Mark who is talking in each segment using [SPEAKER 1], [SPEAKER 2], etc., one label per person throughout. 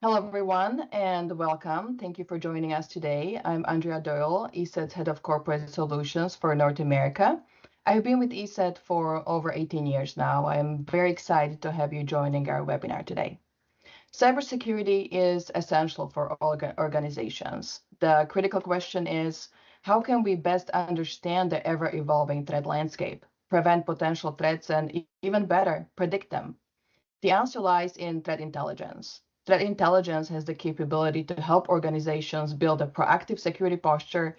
[SPEAKER 1] Hello, everyone, and welcome. Thank you for joining us today. I'm Andrea Doyle, ESET's Head of Corporate Solutions for North America. I've been with ESET for over 18 years now. I'm very excited to have you joining our webinar today. Cybersecurity is essential for all organizations. The critical question is, how can we best understand the ever-evolving threat landscape, prevent potential threats, and even better, predict them? The answer lies in threat intelligence. Threat intelligence has the capability to help organizations build a proactive security posture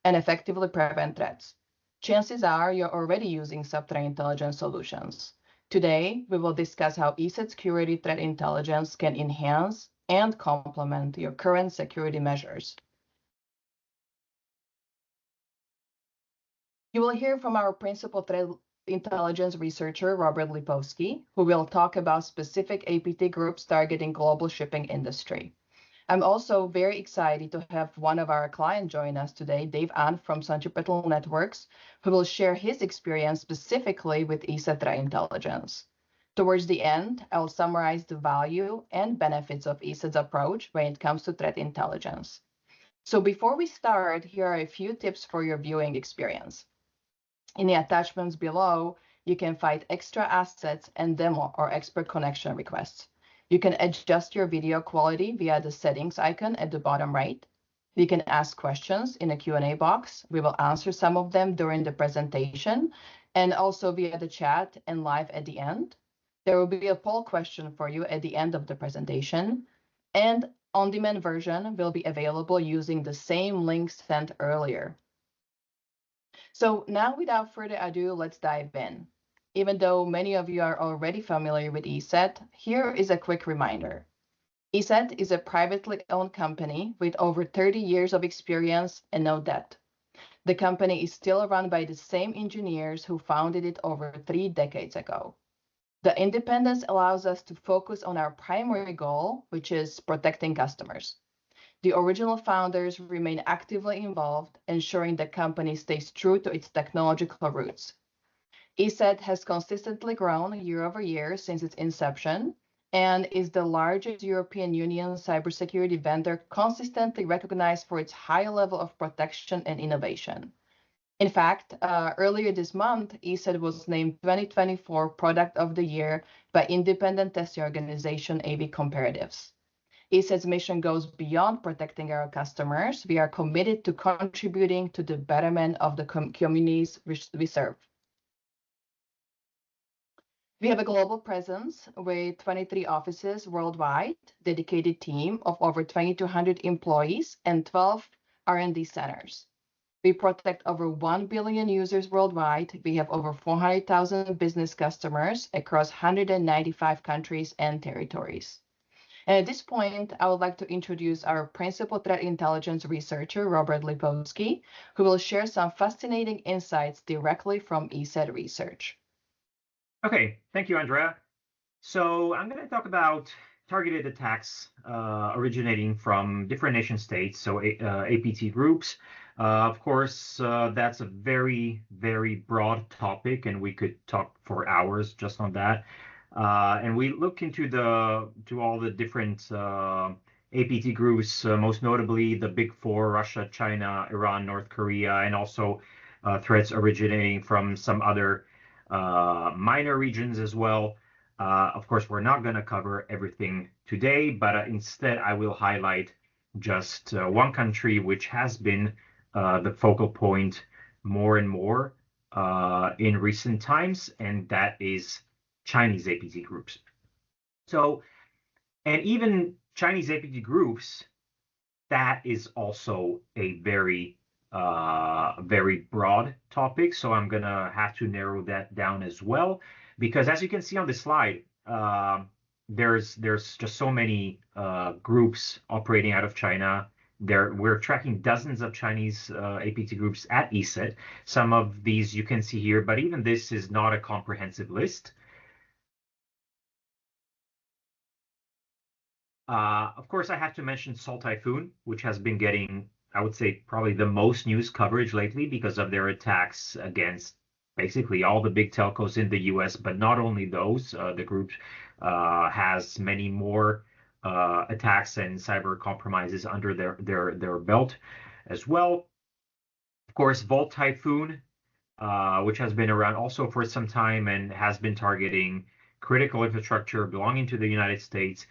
[SPEAKER 1] and effectively prevent threats. Chances are you're already using some threat intelligence solutions. Today, we will discuss how ESET Security Threat Intelligence can enhance and complement your current security measures. You will hear from our principal threat intelligence researcher, Robert Lipovsky, who will talk about specific APT groups targeting global shipping industry. I'm also very excited to have one of our clients join us today, Dave An from Centripetal Networks, who will share his experience specifically with ESET Threat Intelligence. Towards the end, I'll summarize the value and benefits of ESET's approach when it comes to threat intelligence. So before we start, here are a few tips for your viewing experience. In the attachments below, you can find extra assets and demo or expert connection requests. You can adjust your video quality via the settings icon at the bottom right. You can ask questions in a Q&A box. We will answer some of them during the presentation and also via the chat and live at the end. There will be a poll question for you at the end of the presentation, and on-demand version will be available using the same links sent earlier. So now, without further ado, let's dive in. Even though many of you are already familiar with ESET, here is a quick reminder. ESET is a privately owned company with over 30 years of experience and no debt. The company is still run by the same engineers who founded it over 3 decades ago. The independence allows us to focus on our primary goal, which is protecting customers. The original founders remain actively involved, ensuring the company stays true to its technological roots. ESET has consistently grown year over year since its inception and is the largest European Union cybersecurity vendor consistently recognized for its high level of protection and innovation. In fact, earlier this month, ESET was named 2024 Product of the Year by independent testing organization AV Comparatives. ESET's mission goes beyond protecting our customers. We are committed to contributing to the betterment of the communities we serve. We have a global presence with 23 offices worldwide, dedicated team of over 2,200 employees, and 12 R&D centers. We protect over 1 billion users worldwide. We have over 400,000 business customers across 195 countries and territories. And at this point, I would like to introduce our principal threat intelligence researcher, Robert Lipovsky, who will share some fascinating insights directly from ESET research.
[SPEAKER 2] Okay, thank you, Andrea. So I'm going to talk about targeted attacks originating from different nation states, so APT groups. Of course, that's a very, very broad topic, and we could talk for hours just on that. And we look into all the different APT groups, most notably the big four: Russia, China, Iran, North Korea, and also threats originating from some other minor regions as well. Of course, we're not going to cover everything today, but instead I will highlight just one country which has been the focal point more and more in recent times, and that is Chinese APT groups. So, and even Chinese APT groups, that is also a very broad topic. So I'm gonna have to narrow that down as well, because as you can see on the slide, there's just so many groups operating out of China. We're tracking dozens of Chinese APT groups at ESET. Some of these you can see here, but even this is not a comprehensive list. Of course, I have to mention Salt Typhoon, which has been getting, I would say, probably the most news coverage lately because of their attacks against basically all the big telcos in the US, but not only those. The group has many more attacks and cyber compromises under their belt as well. Of course, Volt Typhoon, which has been around also for some time and has been targeting critical infrastructure belonging to the United States,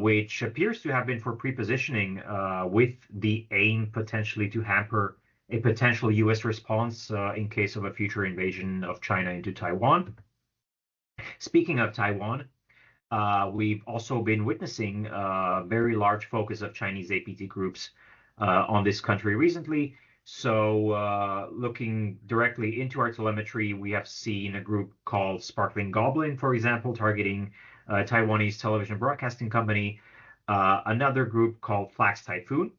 [SPEAKER 2] which appears to have been for pre-positioning with the aim potentially to hamper a potential U.S. response in case of a future invasion of China into Taiwan. Speaking of Taiwan, we've also been witnessing a very large focus of Chinese APT groups on this country recently. So looking directly into our telemetry, we have seen a group called Sparkling Goblin, for example, targeting a Taiwanese television broadcasting company. Another group called Flax Typhoon,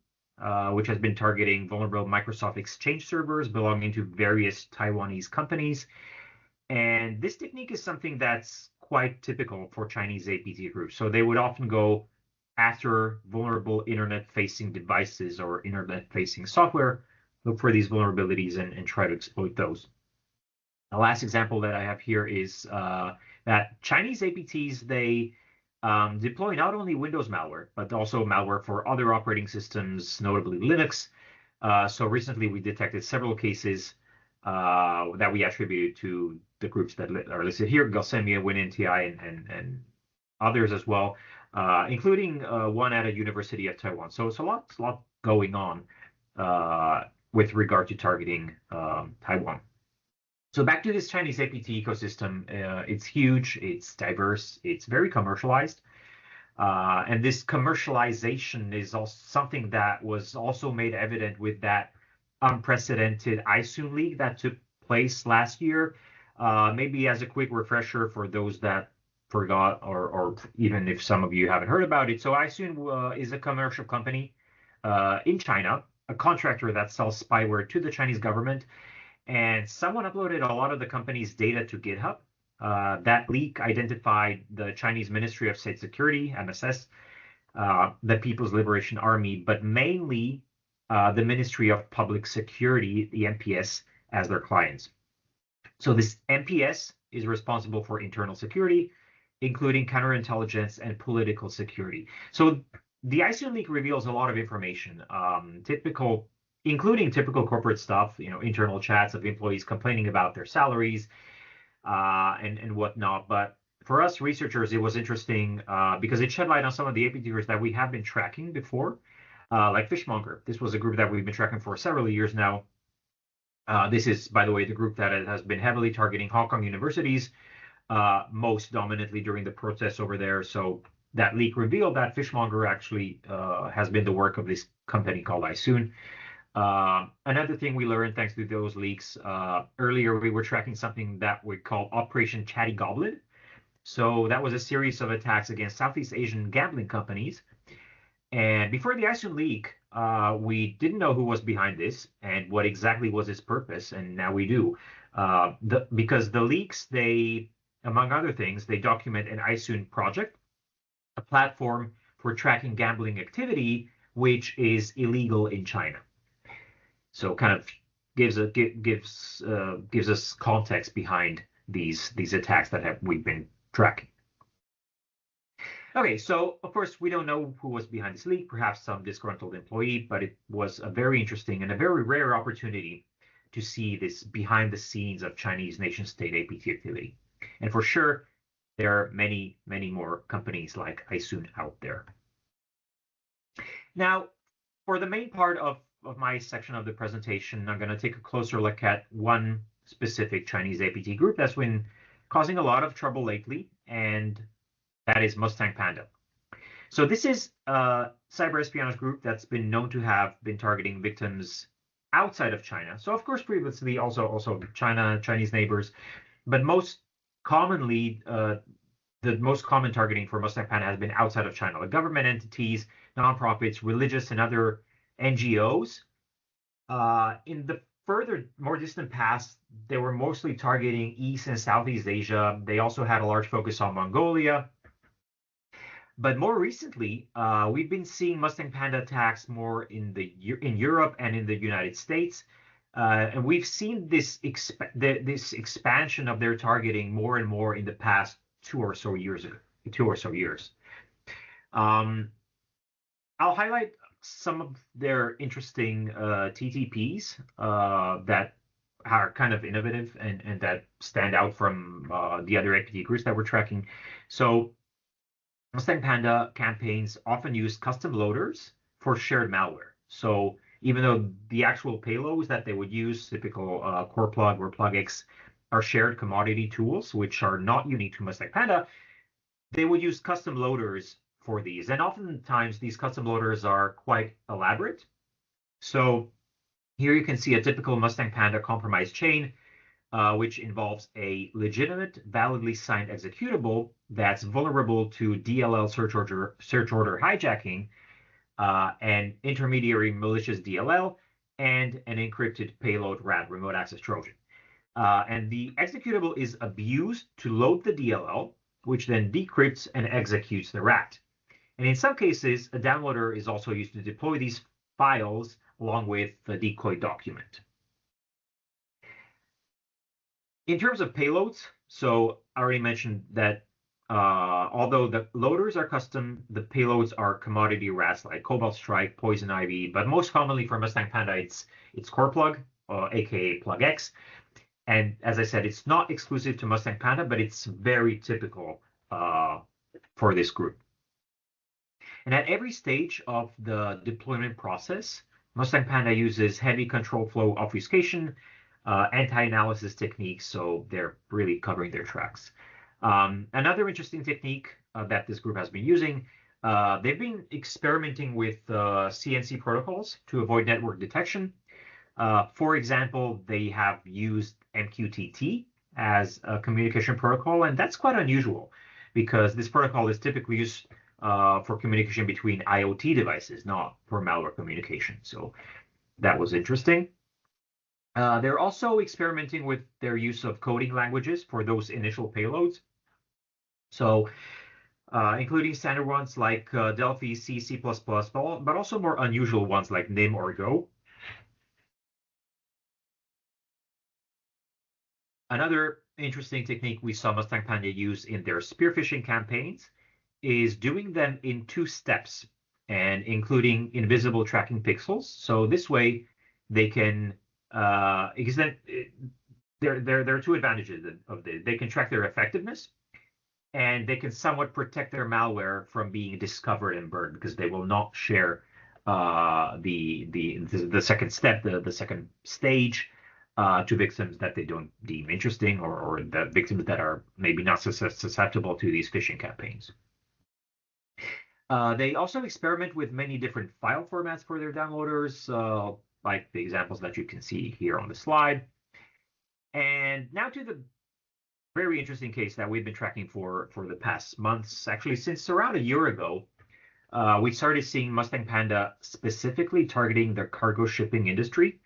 [SPEAKER 2] which has been targeting vulnerable Microsoft Exchange servers belonging to various Taiwanese companies. And this technique is something that's quite typical for Chinese APT groups. So they would often go after vulnerable internet-facing devices or internet-facing software, look for these vulnerabilities and try to exploit those. The last example that I have here is that Chinese APTs, they deploy not only Windows malware, but also malware for other operating systems, notably Linux. So recently we detected several cases that we attributed to the groups that are listed here, Galsemia, WinNTI, and others as well, including one at a University of Taiwan. So it's a lot going on with regard to targeting Taiwan. So back to this Chinese APT ecosystem, it's huge, it's diverse, it's very commercialized. And this commercialization is also something that was also made evident with that unprecedented ISOON leak that took place last year. Maybe as a quick refresher for those that forgot, or even if some of you haven't heard about it. So ISOON is a commercial company in China, a contractor that sells spyware to the Chinese government. And someone uploaded a lot of the company's data to GitHub. That leak identified the Chinese Ministry of State Security, MSS, the People's Liberation Army, but mainly the Ministry of Public Security, the MPS, as their clients. So this MPS is responsible for internal security, including counterintelligence and political security. So the ISOON leak reveals a lot of information, including typical corporate stuff, internal chats of employees complaining about their salaries and whatnot. But for us researchers, it was interesting because it shed light on some of the APT groups that we have been tracking before, like Fishmonger. This was a group that we've been tracking for several years now. This is, by the way, the group that has been heavily targeting Hong Kong universities, most dominantly during the protests over there. So that leak revealed that Fishmonger actually has been the work of this company called ISOON. Another thing we learned thanks to those leaks, earlier we were tracking something that we call Operation Chatty Goblin. So that was a series of attacks against Southeast Asian gambling companies. And before the ISOON leak, we didn't know who was behind this and what exactly was its purpose, and now we do. Because the leaks, they, among other things, they document an ISOON project, a platform for tracking gambling activity, which is illegal in China. So kind of gives us context behind these attacks that we've been tracking. Okay, so of course we don't know who was behind this leak, perhaps some disgruntled employee, but it was a very interesting and a very rare opportunity to see this behind the scenes of Chinese nation-state APT activity. And for sure, there are many, many more companies like ISOON out there. Now, for the main part of my section of the presentation, I'm going to take a closer look at one specific Chinese APT group that's been causing a lot of trouble lately, and that is Mustang Panda. So this is a cyber espionage group that's been known to have been targeting victims outside of China. So of course, previously also China, Chinese neighbors, but most commonly, the most common targeting for Mustang Panda has been outside of China, like government entities, nonprofits, religious, and other NGOs. In the more distant past, they were mostly targeting East and Southeast Asia. They also had a large focus on Mongolia. But more recently, we've been seeing Mustang Panda attacks more in Europe and in the United States. And we've seen this expansion of their targeting more and more in the past two or so years. Um, I'll highlight some of their interesting TTPs that are kind of innovative and that stand out from the other APT groups that we're tracking. So Mustang Panda campaigns often use custom loaders for shared malware. So even though the actual payloads that they would use, typical core plug or plugx, are shared commodity tools, which are not unique to Mustang Panda, they would use custom loaders for these. And oftentimes these custom loaders are quite elaborate. So here you can see a typical Mustang Panda compromise chain, which involves a legitimate, validly signed executable that's vulnerable to DLL search order hijacking, an intermediary malicious DLL, and an encrypted payload RAT, remote access Trojan. And the executable is abused to load the DLL, which then decrypts and executes the RAT. And in some cases, a downloader is also used to deploy these files along with the decoy document. In terms of payloads, so I already mentioned that although the loaders are custom, the payloads are commodity RAS like Cobalt Strike, Poison Ivy, but most commonly for Mustang Panda, it's Core Plug, aka plugx. And as I said, it's not exclusive to Mustang Panda, but it's very typical for this group. And at every stage of the deployment process, Mustang Panda uses heavy control flow obfuscation, anti-analysis techniques, so they're really covering their tracks. Another interesting technique that this group has been using, they've been experimenting with CNC protocols to avoid network detection. For example, they have used MQTT as a communication protocol, and that's quite unusual because this protocol is typically used for communication between IoT devices, not for malware communication. So that was interesting. They're also experimenting with their use of coding languages for those initial payloads. So including standard ones like Delphi, C, C++, but also more unusual ones like NIM or Go. Another interesting technique we saw Mustang Panda use in their spear phishing campaigns is doing them in 2 steps and including invisible tracking pixels. So this way they can, because then there are 2 advantages of this. They can track their effectiveness and they can somewhat protect their malware from being discovered and burned because they will not share the second step, the second stage to victims that they don't deem interesting or the victims that are maybe not susceptible to these phishing campaigns. They also experiment with many different file formats for their downloaders, like the examples that you can see here on the slide. And now to the very interesting case that we've been tracking for the past months. Actually, since around a year ago, we started seeing Mustang Panda specifically targeting the cargo shipping industry.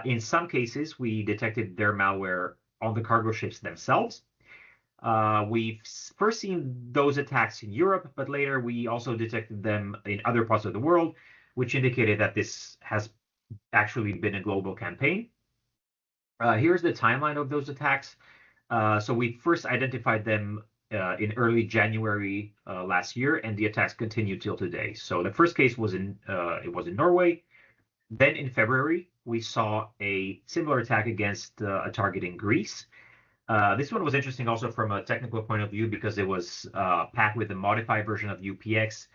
[SPEAKER 2] In some cases, we detected their malware on the cargo ships themselves. We've first seen those attacks in Europe, but later we also detected them in other parts of the world, which indicated that this has actually been a global campaign. Here's the timeline of those attacks. So we first identified them in early January last year, and the attacks continued till today. So the first case was in Norway. Then in February, we saw a similar attack against a target in Greece. This one was interesting also from a technical point of view because it was packed with a modified version of UPX.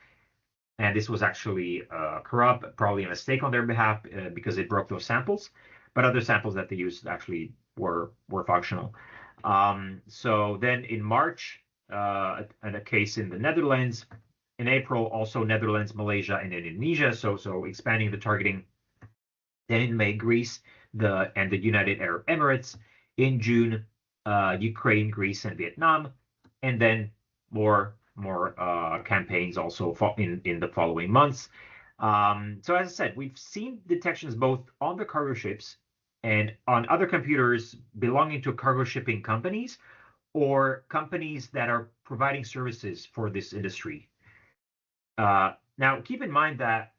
[SPEAKER 2] And this was actually corrupt, probably a mistake on their behalf because it broke those samples. But other samples that they used actually were functional. So then in March, a case in the Netherlands. In April, also Netherlands, Malaysia, and Indonesia. So expanding the targeting. Then in May, Greece and the United Arab Emirates. In June, Ukraine, Greece, and Vietnam. And then more campaigns also in the following months. So as I said, we've seen detections both on the cargo ships and on other computers belonging to cargo shipping companies or companies that are providing services for this industry. Now, keep in mind that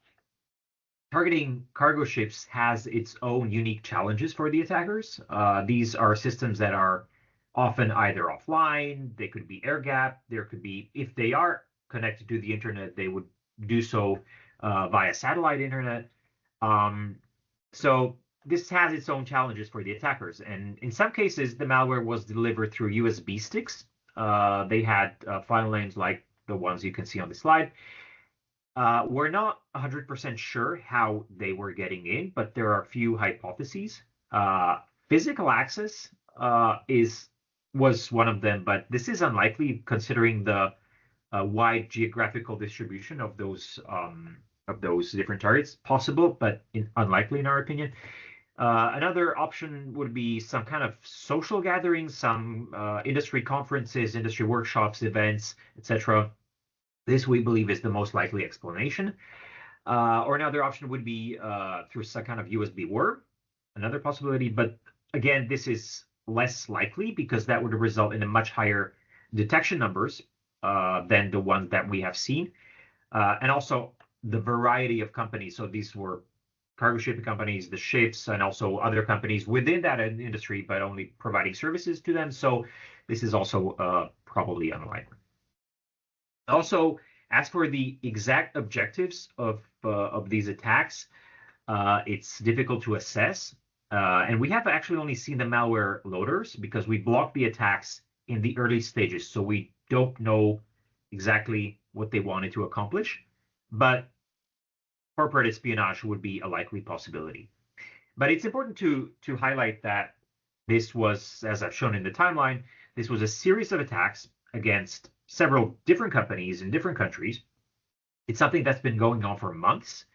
[SPEAKER 2] targeting cargo ships has its own unique challenges for the attackers. These are systems that are often either offline, they could be air-gapped, there could be, if they are connected to the internet, they would do so via satellite internet. So this has its own challenges for the attackers. And in some cases, the malware was delivered through USB sticks. They had file names like the ones you can see on the slide. We're not 100% sure how they were getting in, but there are a few hypotheses. Physical access was one of them, but this is unlikely considering the wide geographical distribution of those different targets. Possible, but unlikely in our opinion. Another option would be some kind of social gatherings, some industry conferences, industry workshops, events, etc. This, we believe, is the most likely explanation. Or another option would be through some kind of USB worm, another possibility. But again, this is less likely because that would result in a much higher detection numbers than the ones that we have seen. And also the variety of companies. So these were cargo shipping companies, the ships, and also other companies within that industry, but only providing services to them. So this is also probably unlikely. Also, as for the exact objectives of these attacks, it's difficult to assess. And we have actually only seen the malware loaders because we blocked the attacks in the early stages. So we don't know exactly what they wanted to accomplish. But corporate espionage would be a likely possibility. But it's important to highlight that this was, as I've shown in the timeline, this was a series of attacks against several different companies in different countries. It's something that's been going on for months,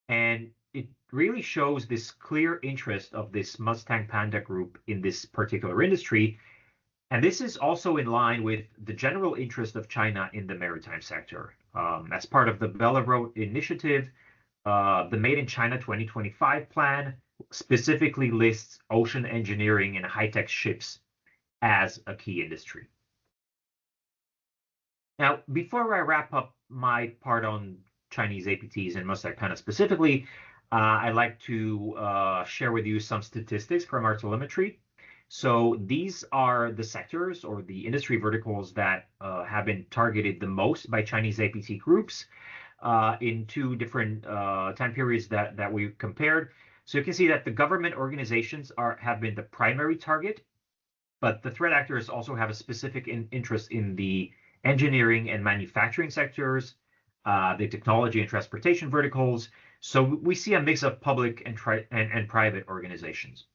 [SPEAKER 2] and it really shows this clear interest of this Mustang Panda group in this particular industry. And this is also in line with the general interest of China in the maritime sector. As part of the Belt and Road Initiative, the Made in China 2025 plan specifically lists ocean engineering and high-tech ships as a key industry. Now, before I wrap up my part on Chinese APTs and Mustang Panda specifically, I'd like to share with you some statistics from our telemetry. So these are the sectors or the industry verticals that have been targeted the most by Chinese APT groups in two different time periods that we compared. So you can see that the government organizations have been the primary target, but the threat actors also have a specific interest in the engineering and manufacturing sectors, the technology and transportation verticals. So we see a mix of public and private organizations.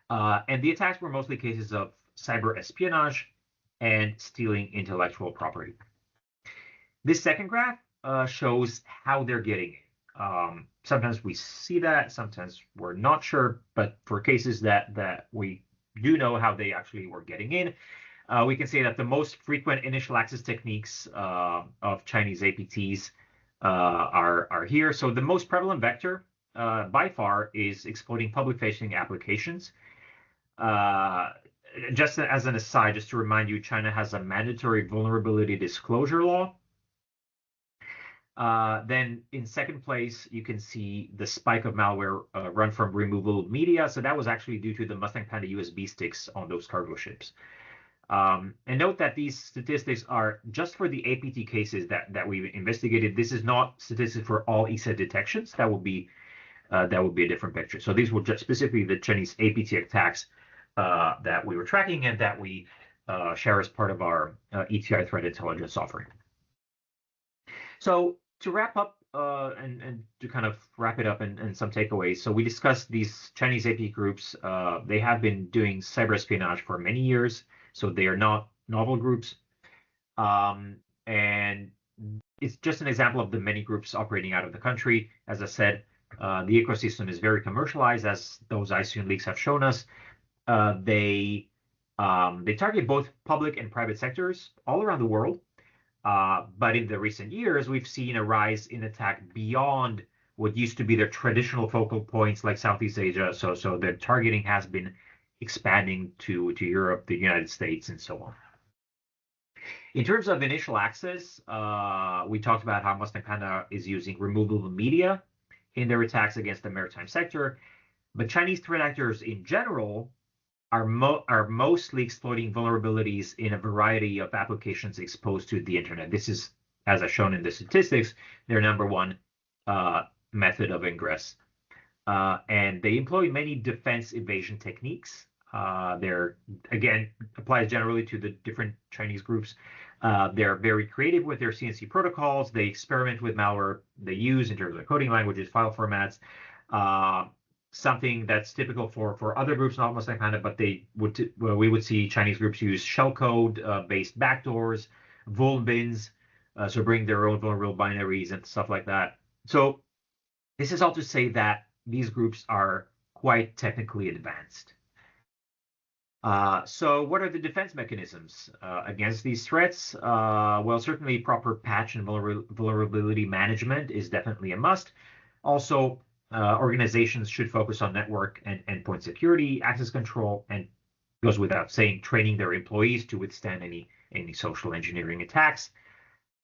[SPEAKER 2] And the attacks were mostly cases of cyber espionage and stealing intellectual property. This second graph shows how they're getting it. Sometimes we see that, sometimes we're not sure, but for cases that we do know how they actually were getting in, we can say that the most frequent initial access techniques of Chinese APTs are here. So the most prevalent vector by far is exploiting public-facing applications. Just as an aside, just to remind you, China has a mandatory vulnerability disclosure law. Then in second place, you can see the spike of malware run from removable media. So that was actually due to the Mustang Panda USB sticks on those cargo ships. And note that these statistics are just for the APT cases that we've investigated. This is not statistics for all ESET detections. That would be a different picture. So these were just specifically the Chinese APT attacks that we were tracking and that we share as part of our ETI Threat Intelligence offering. So to wrap up and to kind of wrap it up and some takeaways. So we discussed these Chinese APT groups. They have been doing cyber espionage for many years. So they are not novel groups. And it's just an example of the many groups operating out of the country. As I said, the ecosystem is very commercialized, as those ICON leaks have shown us. They target both public and private sectors all around the world. But in the recent years, we've seen a rise in attack beyond what used to be their traditional focal points like Southeast Asia. So their targeting has been expanding to Europe, the United States, and so on. In terms of initial access, we talked about how Mustang Panda is using removable media in their attacks against the maritime sector. But Chinese threat actors in general are mostly exploiting vulnerabilities in a variety of applications exposed to the internet. This is, as I've shown in the statistics, their number one method of ingress. And they employ many defense evasion techniques. They're, again, applies generally to the different Chinese groups. They're very creative with their CNC protocols. They experiment with malware they use in terms of coding languages, file formats. Something that's typical for other groups, not Muslim kind of, but we would see Chinese groups use shellcode based backdoors, vul bins, so bring their own vulnerable binaries and stuff like that. So this is all to say that these groups are quite technically advanced. So what are the defense mechanisms against these threats? Well, certainly proper patch and vulnerability management is definitely a must. Also, organizations should focus on network and endpoint security, access control, and goes without saying, training their employees to withstand any social engineering attacks.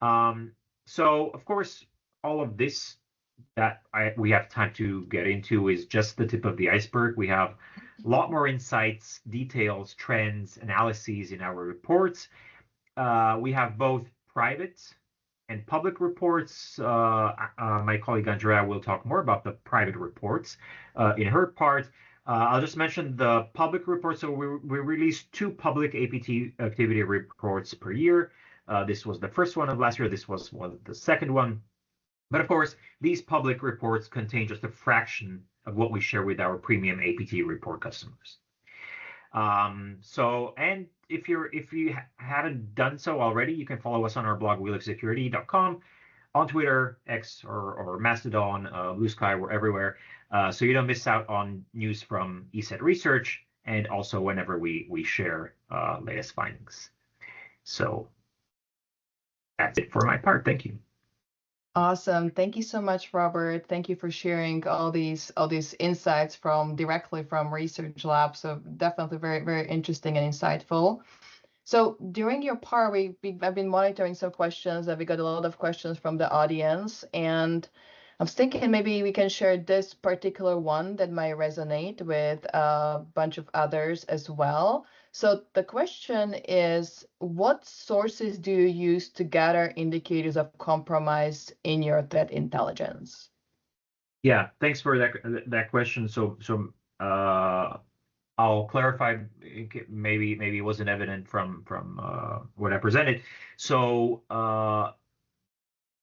[SPEAKER 2] So, of course, all of this that we have time to get into is just the tip of the iceberg. We have a lot more insights, details, trends, analyses in our reports. We have both private and public reports. My colleague Andrea will talk more about the private reports in her part. I'll just mention the public reports. So we release 2 public APT activity reports per year. This was the first one of last year. This was the second one. But of course, these public reports contain just a fraction of what we share with our premium APT report customers. And if you haven't done so already, you can follow us on our blog, wheelofsecurity.com, on Twitter, X, or Mastodon, Blue Sky, we're everywhere. So you don't miss out on news from ESET research, and also whenever we share latest findings. So that's it for my part. Thank you.
[SPEAKER 1] Awesome. Thank you so much, Robert. Thank you for sharing all these insights directly from research labs. So definitely very, very interesting and insightful. So during your part, I've been monitoring some questions, and we got a lot of questions from the audience. And I was thinking maybe we can share this particular one that might resonate with a bunch of others as well. So the question is, what sources do you use to gather indicators of compromise in your threat intelligence?
[SPEAKER 2] Yeah, thanks for that question. So I'll clarify. Maybe it wasn't evident from what I presented. So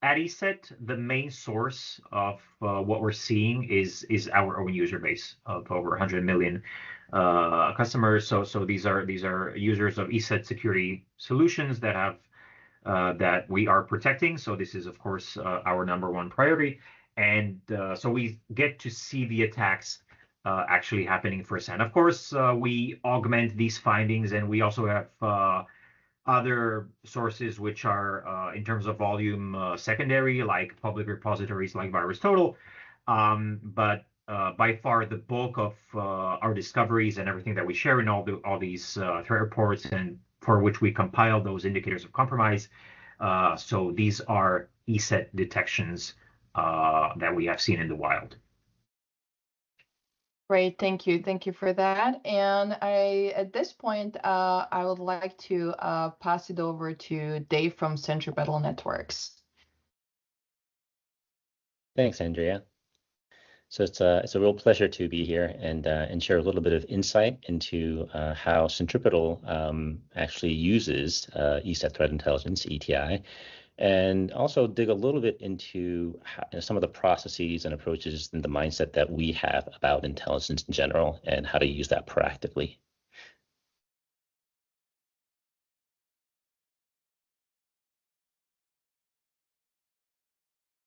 [SPEAKER 2] at ESET, the main source of what we're seeing is our own user base of over 100 million customers. So these are users of ESET security solutions that have that we are protecting. So this is of course our number one priority, and so we get to see the attacks actually happening firsthand. Of course, we augment these findings, and we also have other sources which are in terms of volume secondary, like public repositories like VirusTotal. But by far the bulk of our discoveries and everything that we share in all these threat reports, and for which we compile those indicators of compromise. So these are ESET detections that we have seen in the wild.
[SPEAKER 1] Great, thank you. Thank you for that. And at this point, I would like to pass it over to Dave from Centripetal Networks.
[SPEAKER 3] Thanks, Andrea. So it's a real pleasure to be here and share a little bit of insight into how Centripetal actually uses ESET Threat Intelligence, ETI, and also dig a little bit into some of the processes and approaches and the mindset that we have about intelligence in general and how to use that proactively.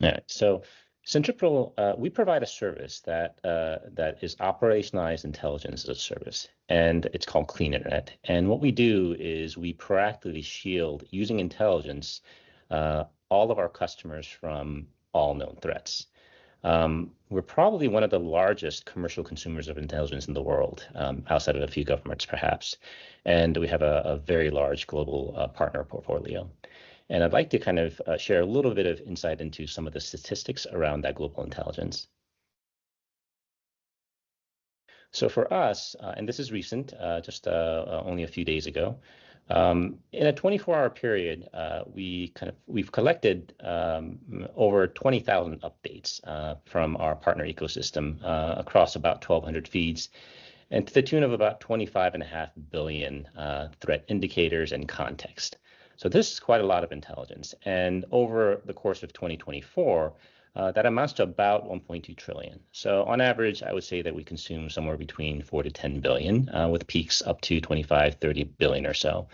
[SPEAKER 3] All right, so Centripetal, we provide a service that is operationalized intelligence as a service, and it's called Clean Internet. And what we do is we proactively shield, using intelligence, all of our customers from all known threats. We're probably one of the largest commercial consumers of intelligence in the world, outside of a few governments perhaps, and we have a very large global partner portfolio. And I'd like to kind of share a little bit of insight into some of the statistics around that global intelligence. So for us, and this is recent, just only a few days ago, in a 24-hour period, we've collected over 20,000 updates from our partner ecosystem across about 1,200 feeds, and to the tune of about 25.5 billion threat indicators and context. So this is quite a lot of intelligence. And over the course of 2024, that amounts to about 1.2 trillion. So on average, I would say that we consume somewhere between 4 to 10 billion, with peaks up to 25, 30 billion or so.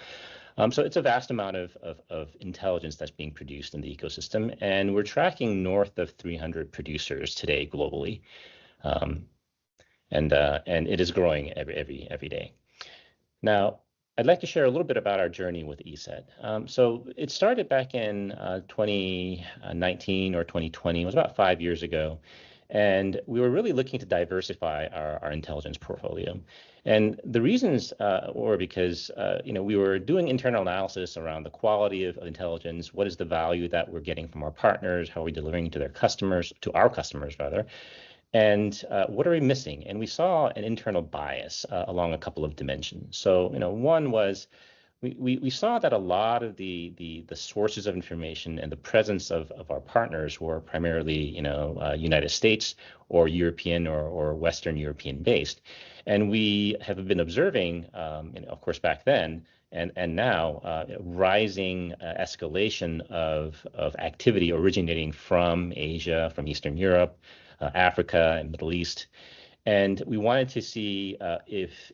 [SPEAKER 3] So it's a vast amount of intelligence that's being produced in the ecosystem, and we're tracking north of 300 producers today globally, and it is growing every day. Now, I'd like to share a little bit about our journey with ESET. So it started back in 2019 or 2020. It was about 5 years ago. And we were really looking to diversify our intelligence portfolio. And the reasons were because we were doing internal analysis around the quality of intelligence. What is the value that we're getting from our partners? How are we delivering to their customers, to our customers rather? And what are we missing? And we saw an internal bias along a couple of dimensions. So, one was we saw that a lot of the sources of information and the presence of our partners were primarily, United States or European or Western European based. And we have been observing, of course, back then and now rising escalation of activity originating from Asia, from Eastern Europe, Africa and Middle East, and we wanted to see if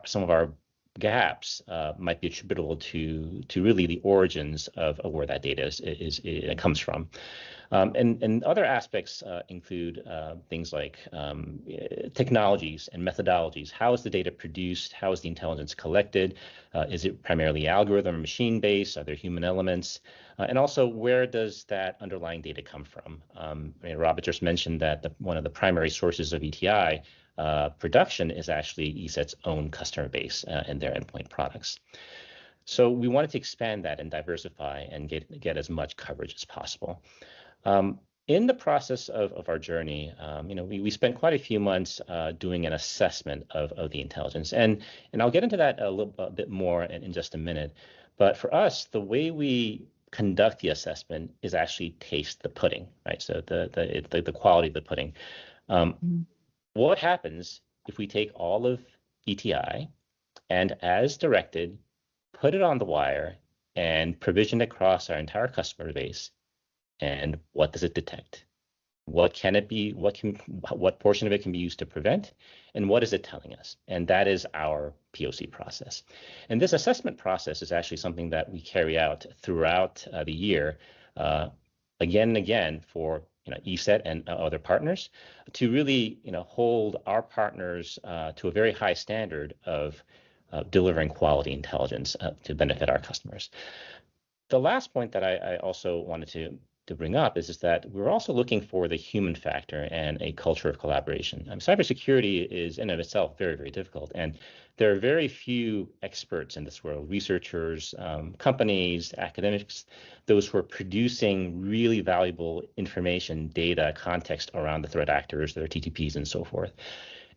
[SPEAKER 3] some of our gaps might be attributable to really the origins of where that data comes from. And other aspects include things like technologies and methodologies. How is the data produced? How is the intelligence collected? Is it primarily algorithm or machine based? Are there human elements? And also, where does that underlying data come from? Robert just mentioned that one of the primary sources of ETI production is actually ESET's own customer base and their endpoint products. So we wanted to expand that and diversify and get as much coverage as possible. In the process of our journey, we spent quite a few months doing an assessment of the intelligence, and I'll get into that a bit more in just a minute. But for us, the way we conduct the assessment is actually taste the pudding, right? So the quality of the pudding. What happens if we take all of ETI and, as directed, put it on the wire and provision it across our entire customer base? And what does it detect? What can it be? What portion of it can be used to prevent? And what is it telling us? And that is our POC process. And this assessment process is actually something that we carry out throughout the year, again and again for ESET and other partners, to really hold our partners to a very high standard of delivering quality intelligence to benefit our customers. The last point that I also wanted to bring up is that we're also looking for the human factor and a culture of collaboration. Cybersecurity is in of itself very, very difficult, and there are very few experts in this world, researchers, companies, academics, those who are producing really valuable information, data, context around the threat actors, their TTPs, and so forth.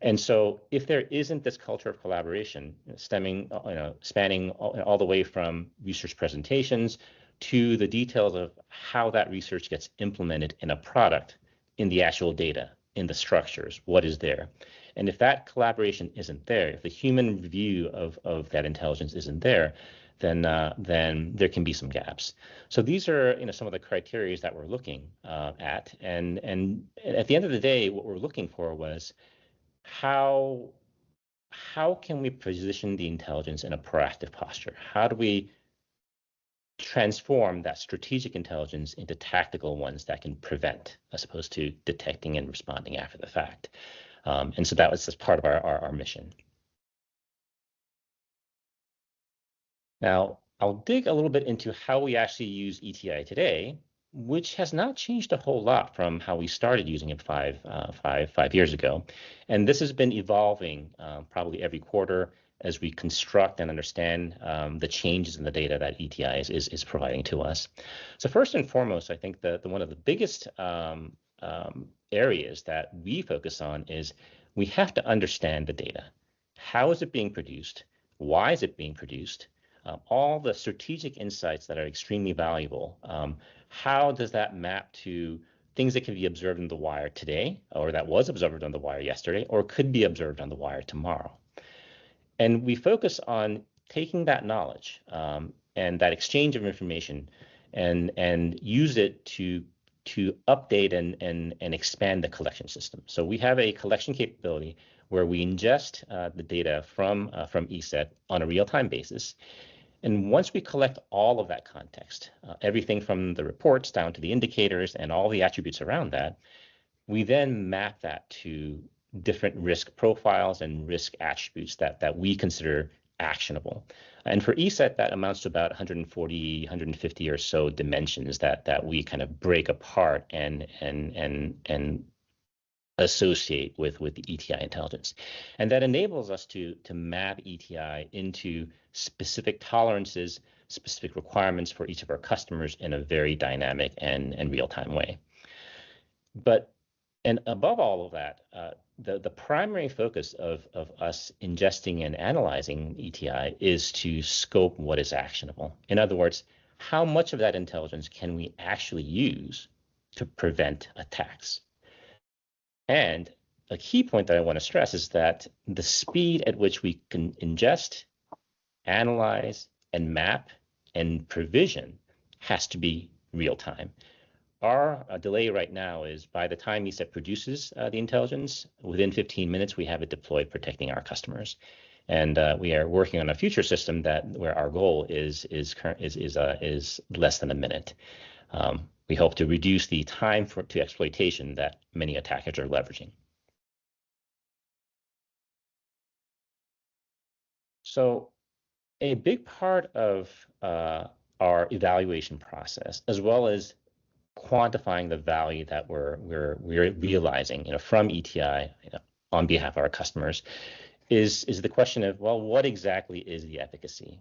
[SPEAKER 3] And so if there isn't this culture of collaboration spanning all the way from research presentations to the details of how that research gets implemented in a product, in the actual data, in the structures, what is there. And if that collaboration isn't there, if the human view of that intelligence isn't there, then there can be some gaps. So these are some of the criteria that we're looking at. And at the end of the day, what we're looking for was how can we position the intelligence in a proactive posture? How do we transform that strategic intelligence into tactical ones that can prevent, as opposed to detecting and responding after the fact? And so that was just part of our mission. Now, I'll dig a little bit into how we actually use ETI today, which has not changed a whole lot from how we started using it five years ago. And this has been evolving probably every quarter as we construct and understand the changes in the data that ETI is providing to us. So first and foremost, I think that one of the biggest areas that we focus on is we have to understand the data. How is it being produced? Why is it being produced? All the strategic insights that are extremely valuable. How does that map to things that can be observed on the wire today, or that was observed on the wire yesterday, or could be observed on the wire tomorrow? And we focus on taking that knowledge and that exchange of information and use it to update and expand the collection system. So we have a collection capability where we ingest the data from ESET on a real-time basis. And once we collect all of that context, everything from the reports down to the indicators and all the attributes around that, we then map that to different risk profiles and risk attributes that we consider actionable. And for ESET, that amounts to about 140, 150 or so dimensions that we kind of break apart and associate with the ETI intelligence. And that enables us to map ETI into specific tolerances, specific requirements for each of our customers in a very dynamic and real-time way. And above all of that, the primary focus of us ingesting and analyzing ETI is to scope what is actionable. In other words, how much of that intelligence can we actually use to prevent attacks? And a key point that I want to stress is that the speed at which we can ingest, analyze, and map and provision has to be real time. Our delay right now is by the time ESET produces the intelligence, within 15 minutes, we have it deployed protecting our customers. And we are working on a future system where our goal is less than a minute. We hope to reduce the time to exploitation that many attackers are leveraging. So a big part of our evaluation process, as well as quantifying the value that we're realizing, from ETI, on behalf of our customers, is the question of, well, what exactly is the efficacy?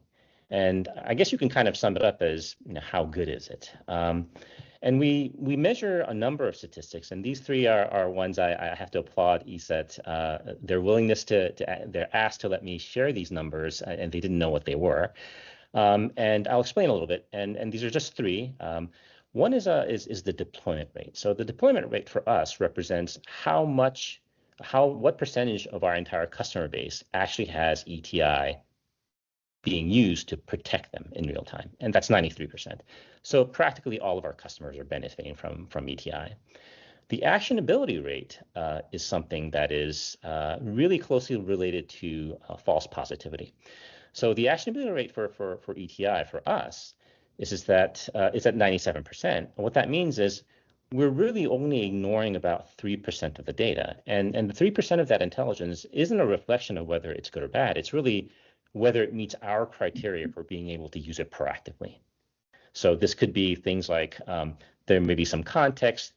[SPEAKER 3] And I guess you can kind of sum it up as, how good is it? And we measure a number of statistics, and these three are ones I have to applaud ESET. Their willingness they're asked to let me share these numbers, and they didn't know what they were. And I'll explain a little bit. And these are just three. One is the deployment rate. So the deployment rate for us represents what percentage of our entire customer base actually has ETI being used to protect them in real time, and that's 93%. So practically all of our customers are benefiting from ETI. The actionability rate is something that is really closely related to false positivity. So the actionability rate for ETI for us is that it's at 97%. And what that means is we're really only ignoring about 3% of the data. And the 3% of that intelligence isn't a reflection of whether it's good or bad. It's really whether it meets our criteria for being able to use it proactively. So this could be things like there may be some context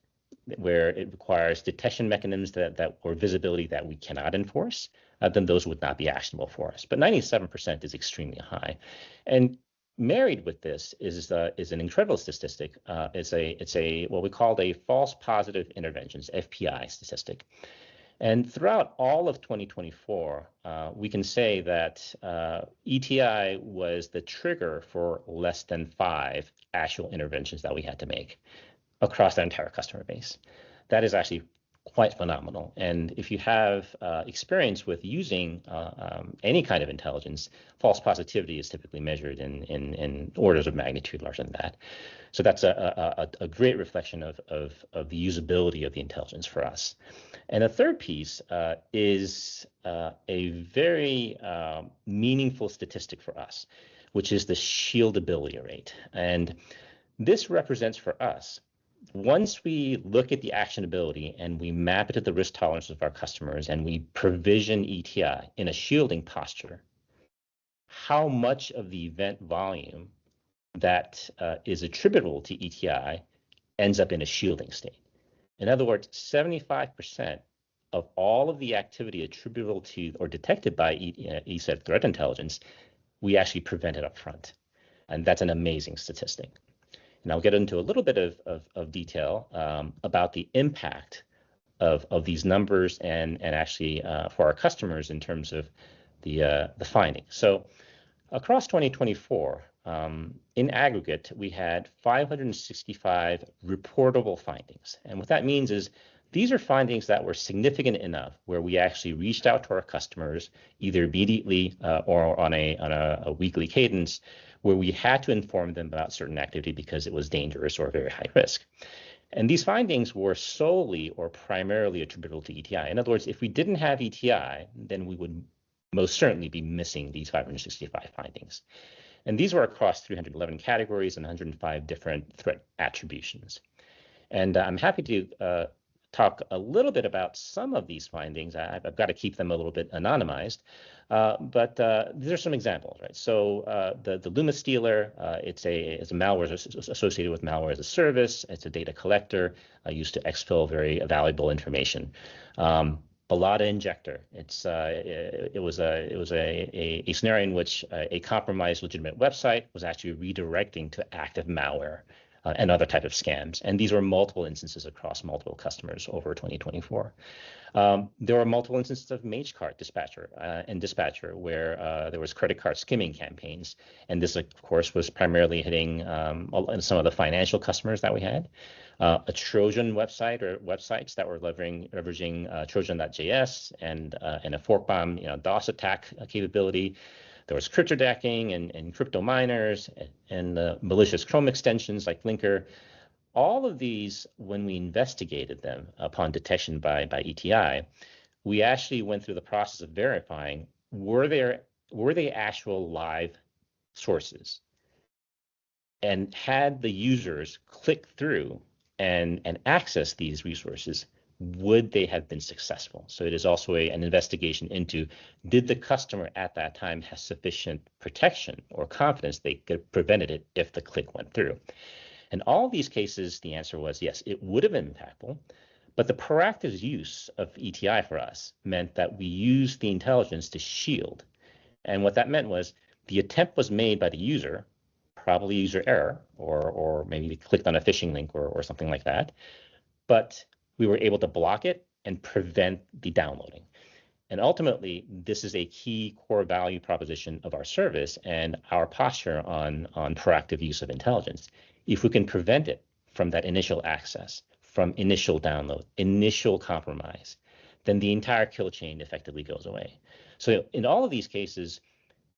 [SPEAKER 3] where it requires detection mechanisms or visibility that we cannot enforce, then those would not be actionable for us. But 97% is extremely high. And married with this is an incredible statistic. It's what we call a false positive interventions, FPI statistic. And throughout all of 2024, we can say that ETI was the trigger for less than 5 actual interventions that we had to make across the entire customer base. That is actually quite phenomenal. And if you have experience with using any kind of intelligence, false positivity is typically measured in orders of magnitude larger than that. So that's a great reflection of the usability of the intelligence for us. And a third piece is a very meaningful statistic for us, which is the shieldability rate. And this represents for us, once we look at the actionability and we map it to the risk tolerances of our customers and we provision ETI in a shielding posture, how much of the event volume that is attributable to ETI ends up in a shielding state. In other words, 75% of all of the activity attributable to or detected by ESET Threat Intelligence, we actually prevented up front. And that's an amazing statistic. And I'll get into a little bit of detail about the impact of these numbers and actually for our customers in terms of the findings. So across 2024, in aggregate, we had 565 reportable findings. And what that means is these are findings that were significant enough where we actually reached out to our customers either immediately or on a weekly cadence, where we had to inform them about certain activity because it was dangerous or very high risk. And these findings were solely or primarily attributable to ETI. In other words, if we didn't have ETI, then we would most certainly be missing these 565 findings. And these were across 311 categories and 105 different threat attributions. And I'm happy to talk a little bit about some of these findings. I've got to keep them a little bit anonymized, but these are some examples, right? So the Luma Stealer, it's a malware associated with malware as a service. It's a data collector used to exfil very valuable information. Balada injector. It was a scenario in which a compromised legitimate website was actually redirecting to active malware and other type of scams. And these were multiple instances across multiple customers over 2024. There were multiple instances of MageCart dispatcher where there was credit card skimming campaigns. And this, of course, was primarily hitting some of the financial customers that we had. A Trojan website or websites that were leveraging Trojan.js and a fork bomb, DOS attack capability. There was cryptojacking and crypto miners and malicious Chrome extensions like Linker. All of these, when we investigated them upon detection by ETI, we actually went through the process of verifying were they actual live sources, and had the users click through and access these resources, would they have been successful? So it is also an investigation into, did the customer at that time have sufficient protection or confidence they could have prevented it if the click went through? In all these cases, the answer was yes, it would have been impactful, but the proactive use of ETI for us meant that we used the intelligence to shield. And what that meant was the attempt was made by the user, probably user error, or maybe they clicked on a phishing link or something like that, but we were able to block it and prevent the downloading. And ultimately, this is a key core value proposition of our service and our posture on proactive use of intelligence. If we can prevent it from that initial access, from initial download, initial compromise, then the entire kill chain effectively goes away. So in all of these cases,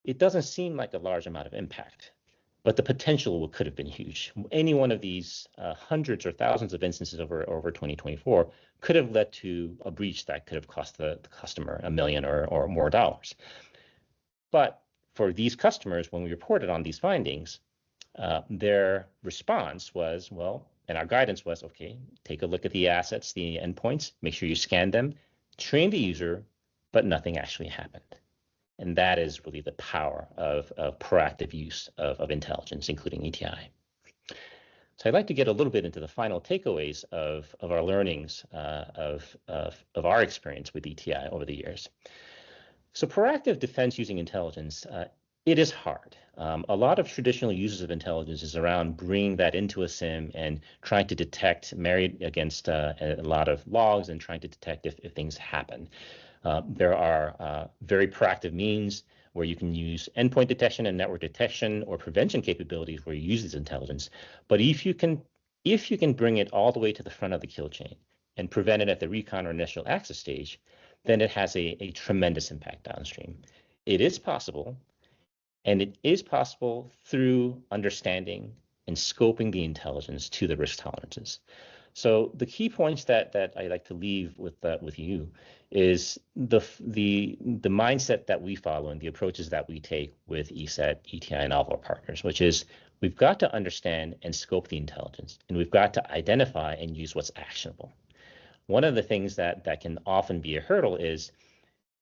[SPEAKER 3] it doesn't seem like a large amount of impact, but the potential could have been huge. Any one of these hundreds or thousands of instances over 2024 could have led to a breach that could have cost the customer $1 million or more dollars. But for these customers, when we reported on these findings, their response was, well, and our guidance was, okay, take a look at the assets, the endpoints, make sure you scan them, train the user, but nothing actually happened. And that is really the power of proactive use of intelligence, including ETI. So I'd like to get a little bit into the final takeaways of our learnings of our experience with ETI over the years. So proactive defense using intelligence, it is hard. A lot of traditional uses of intelligence is around bringing that into a SIM and trying to detect, married against a lot of logs, and trying to detect if things happen. There are very proactive means where you can use endpoint detection and network detection or prevention capabilities where you use this intelligence. But if you can bring it all the way to the front of the kill chain and prevent it at the recon or initial access stage, then it has a tremendous impact downstream. It is possible, and it is possible through understanding and scoping the intelligence to the risk tolerances. So the key points that I like to leave with you is the mindset that we follow and the approaches that we take with ESET, ETI, and all of our partners, which is we've got to understand and scope the intelligence, and we've got to identify and use what's actionable. One of the things that can often be a hurdle is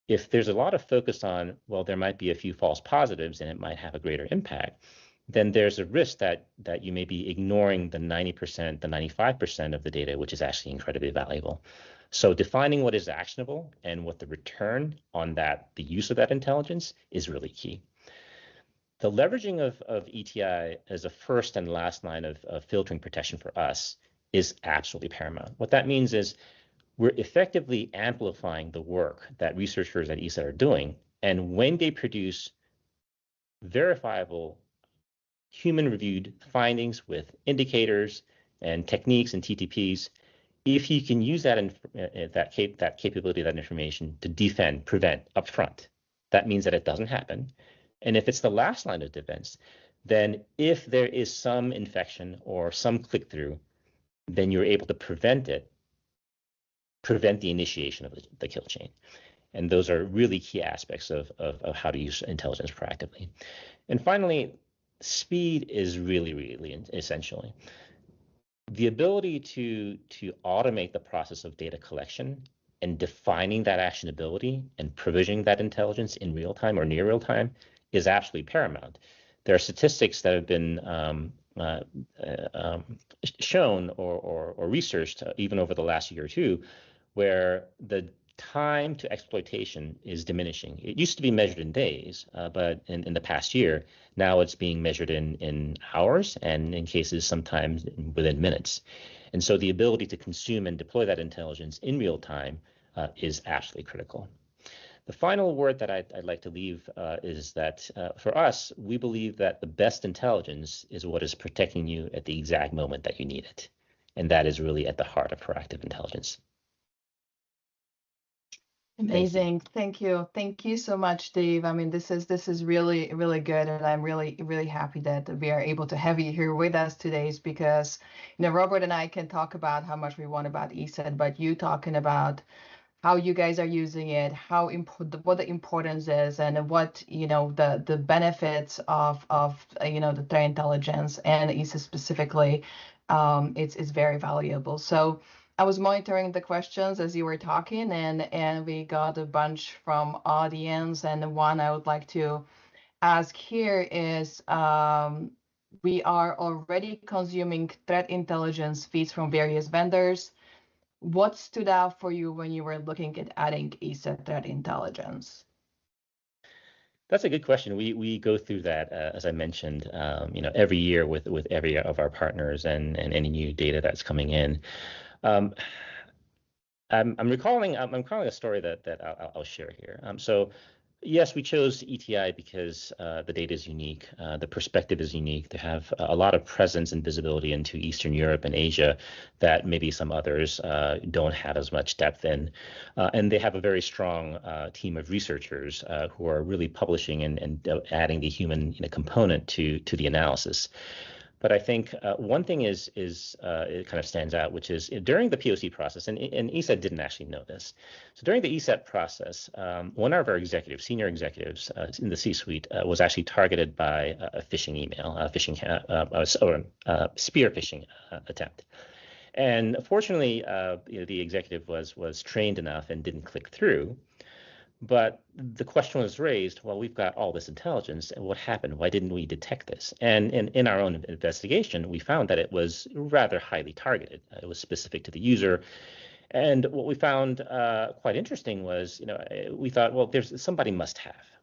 [SPEAKER 3] if there's a lot of focus on, well, there might be a few false positives and it might have a greater impact, then there's a risk that you may be ignoring the 90%, the 95% of the data, which is actually incredibly valuable. So defining what is actionable and what the return on that, the use of that intelligence, is really key. The leveraging of ETI as a first and last line of filtering protection for us is absolutely paramount. What that means is we're effectively amplifying the work that researchers at ESET are doing. And when they produce verifiable human-reviewed findings with indicators and techniques and TTPs, if you can use that capability, that information to defend, prevent upfront, that means that it doesn't happen. And if it's the last line of defense, then if there is some infection or some click-through, then you're able to prevent the initiation of the kill chain. And those are really key aspects of how to use intelligence proactively. And finally, speed is really essential. The ability to automate the process of data collection and defining that actionability and provisioning that intelligence in real time or near real time is absolutely paramount. There are statistics that have been shown or researched even over the last year or two, where the time to exploitation is diminishing. It used to be measured in days, but in the past year, now it's being measured in hours and in cases sometimes within minutes. And so the ability to consume and deploy that intelligence in real time is absolutely critical. The final word that I'd like to leave is that for us, we believe that the best intelligence is what is protecting you at the exact moment that you need it. And that is really at the heart of proactive intelligence.
[SPEAKER 1] Amazing. Thank you. Thank you so much, Dave. I mean, this is really good, and I'm really happy that we are able to have you here with us today, because Robert and I can talk about how much we want about ESET, but you talking about how you guys are using it, what the importance is, and what the benefits of the threat intelligence and ESET specifically, it's very valuable. So I was monitoring the questions as you were talking, and we got a bunch from audience, and the one I would like to ask here is, we are already consuming threat intelligence feeds from various vendors. What stood out for you when you were looking at adding ESET Threat Intelligence?
[SPEAKER 3] That's a good question. We go through that, as I mentioned, every year with every of our partners and any new data that's coming in. I'm recalling a story that I'll share here. So yes, we chose ETI because the data is unique, the perspective is unique. They have a lot of presence and visibility into Eastern Europe and Asia that maybe some others don't have as much depth in. And they have a very strong team of researchers who are really publishing and adding the human component to the analysis. But I think one thing is it kind of stands out, which is during the POC process, and ESET didn't actually know this. So during the ESET process, one of our executives, senior executives in the C-suite, was actually targeted by a phishing email, spear phishing attempt. And fortunately, the executive was trained enough and didn't click through. But the question was raised, well, we've got all this intelligence, and what happened? Why didn't we detect this? And in our own investigation, we found that it was rather highly targeted. It was specific to the user. And what we found quite interesting was, we thought, well, somebody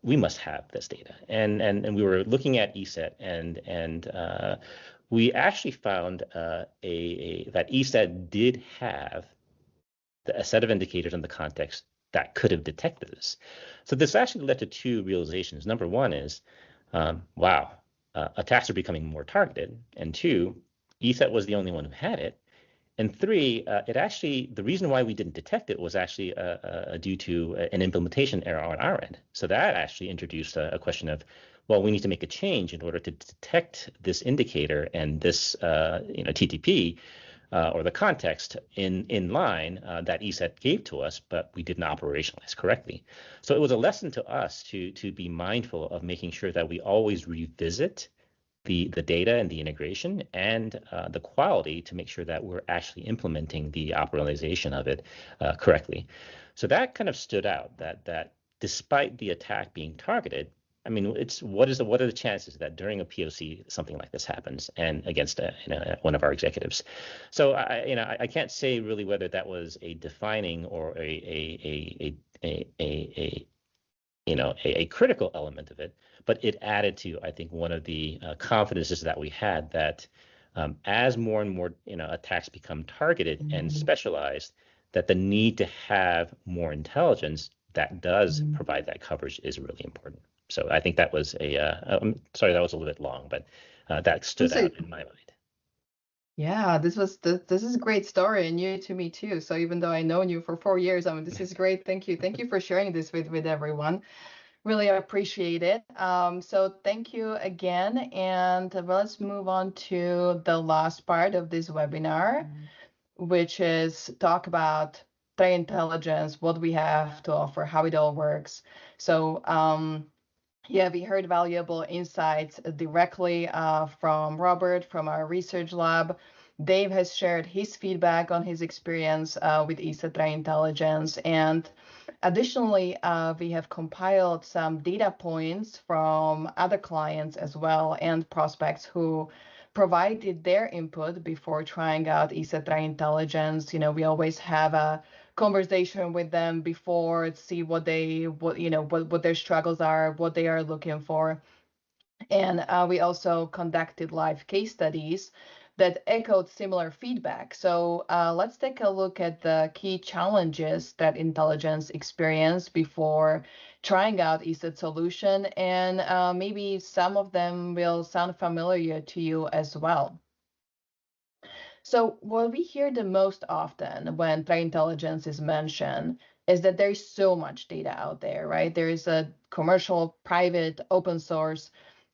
[SPEAKER 3] we must have this data. And we were looking at ESET, and we actually found that ESET did have a set of indicators in the context that could have detected this. So this actually led to two realizations. Number one is, wow, attacks are becoming more targeted. And two, ESET was the only one who had it. And three, the reason why we didn't detect it was actually due to an implementation error on our end. So that actually introduced a question of, well, we need to make a change in order to detect this indicator and this TTP or the context in line that ESET gave to us, but we didn't operationalize correctly. So it was a lesson to us to be mindful of making sure that we always revisit the data and the integration and the quality to make sure that we're actually implementing the operationalization of it correctly. So that kind of stood out, that despite the attack being targeted, I mean, what are the chances that during a POC something like this happens and against one of our executives? So I can't say really whether that was a defining or a critical element of it, but it added to, I think, one of the confidences that we had that as more and more attacks become targeted and specialized, that the need to have more intelligence that does provide that coverage is really important. So I think that was I'm sorry, that was a little bit long, but that stood out in my mind.
[SPEAKER 1] Yeah, this is a great story and new to me too. So even though I known you for 4 years, I mean, this is great. Thank you. Thank you for sharing this with everyone. Really appreciate it. So thank you again. And let's move on to the last part of this webinar, which is talk about threat intelligence, what we have to offer, how it all works. So yeah, we heard valuable insights directly from Robert from our research lab. Dave has shared his feedback on his experience with ESET Threat Intelligence. And additionally, we have compiled some data points from other clients as well and prospects who provided their input before trying out ESET Threat Intelligence. You know, we always have a conversation with them before, see what their struggles are, what they are looking for. And we also conducted live case studies that echoed similar feedback. So let's take a look at the key challenges that intelligence experienced before trying out ESET solution, and maybe some of them will sound familiar to you as well. So what we hear the most often when threat intelligence is mentioned is that there's so much data out there, right? There is a commercial, private, open source,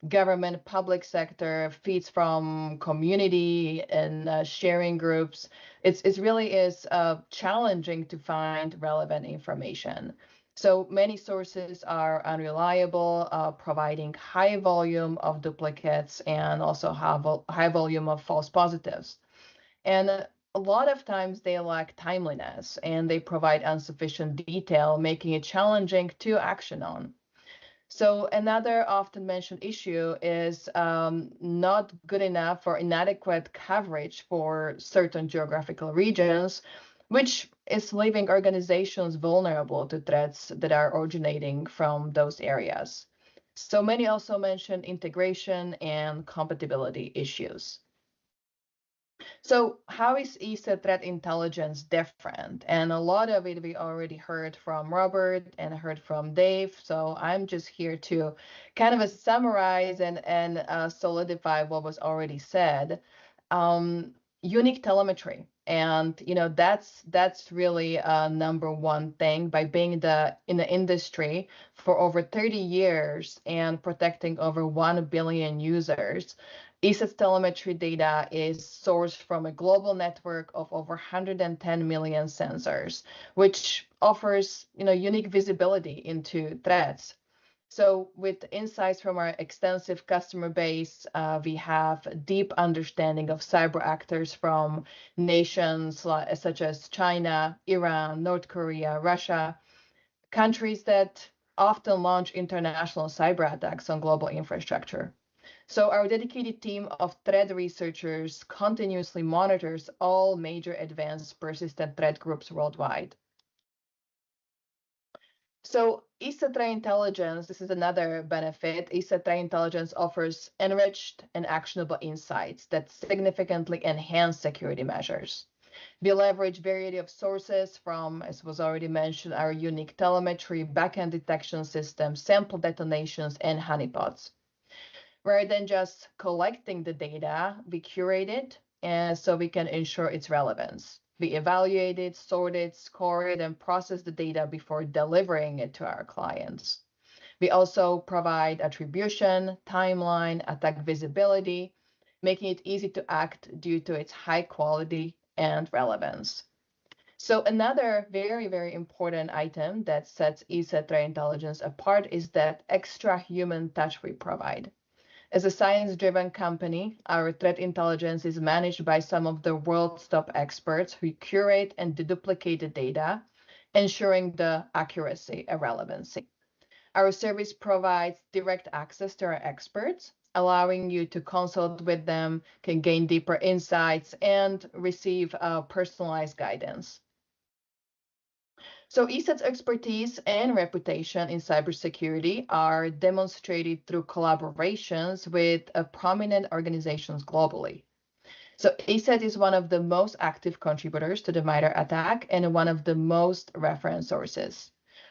[SPEAKER 1] government, public sector, feeds from community and sharing groups. It really is challenging to find relevant information. So many sources are unreliable, providing high volume of duplicates and also high volume of false positives. And a lot of times they lack timeliness and they provide insufficient detail, making it challenging to action on. So another often mentioned issue is not good enough or inadequate coverage for certain geographical regions, which is leaving organizations vulnerable to threats that are originating from those areas. So many also mention integration and compatibility issues. So how is ESET threat intelligence different? And a lot of it we already heard from Robert and heard from Dave. So I'm just here to kind of summarize and solidify what was already said. Unique telemetry. And that's really number one thing. By being in the industry for over 30 years and protecting over 1 billion users, ESET's telemetry data is sourced from a global network of over 110 million sensors, which offers unique visibility into threats. So with insights from our extensive customer base, we have a deep understanding of cyber actors from nations such as China, Iran, North Korea, Russia, countries that often launch international cyber attacks on global infrastructure. So our dedicated team of threat researchers continuously monitors all major advanced persistent threat groups worldwide. So ESET Threat Intelligence, this is another benefit. ESET Threat Intelligence offers enriched and actionable insights that significantly enhance security measures. We leverage variety of sources from, as was already mentioned, our unique telemetry, backend detection system, sample detonations, and honeypots. Rather than just collecting the data, we curate it, and so we can ensure its relevance. We evaluate it, sort it, score it, and process the data before delivering it to our clients. We also provide attribution, timeline, attack visibility, making it easy to act due to its high quality and relevance. So another very, very important item that sets ESET Threat Intelligence apart is that extra human touch we provide. As a science-driven company, our threat intelligence is managed by some of the world's top experts who curate and deduplicate the data, ensuring the accuracy and relevancy. Our service provides direct access to our experts, allowing you to consult with them, can gain deeper insights, and receive personalized guidance. So ESET's expertise and reputation in cybersecurity are demonstrated through collaborations with prominent organizations globally. So ESET is one of the most active contributors to the MITRE attack and one of the most reference sources.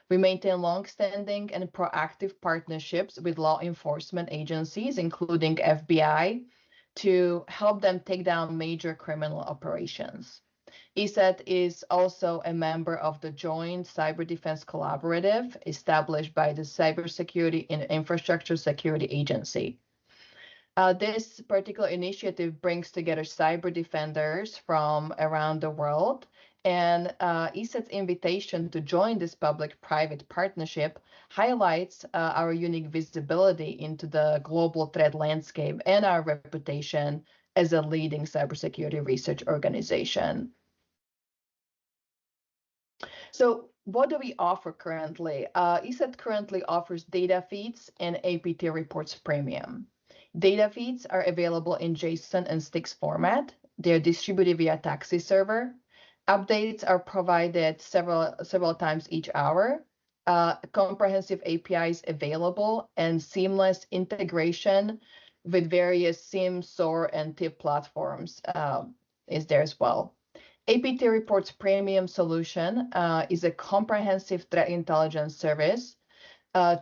[SPEAKER 1] We maintain long-standing and proactive partnerships with law enforcement agencies, including FBI, to help them take down major criminal operations. ESET is also a member of the Joint Cyber Defense Collaborative established by the Cybersecurity and Infrastructure Security Agency. This particular initiative brings together cyber defenders from around the world, and ESET's invitation to join this public-private partnership highlights our unique visibility into the global threat landscape and our reputation as a leading cybersecurity research organization. So what do we offer currently? ESET currently offers data feeds and APT reports premium. Data feeds are available in JSON and STIX format. They're distributed via taxi server. Updates are provided several times each hour. Comprehensive APIs available and seamless integration with various SIEM, SOAR, and TIP platforms is there as well. APT Reports Premium solution is a comprehensive threat intelligence service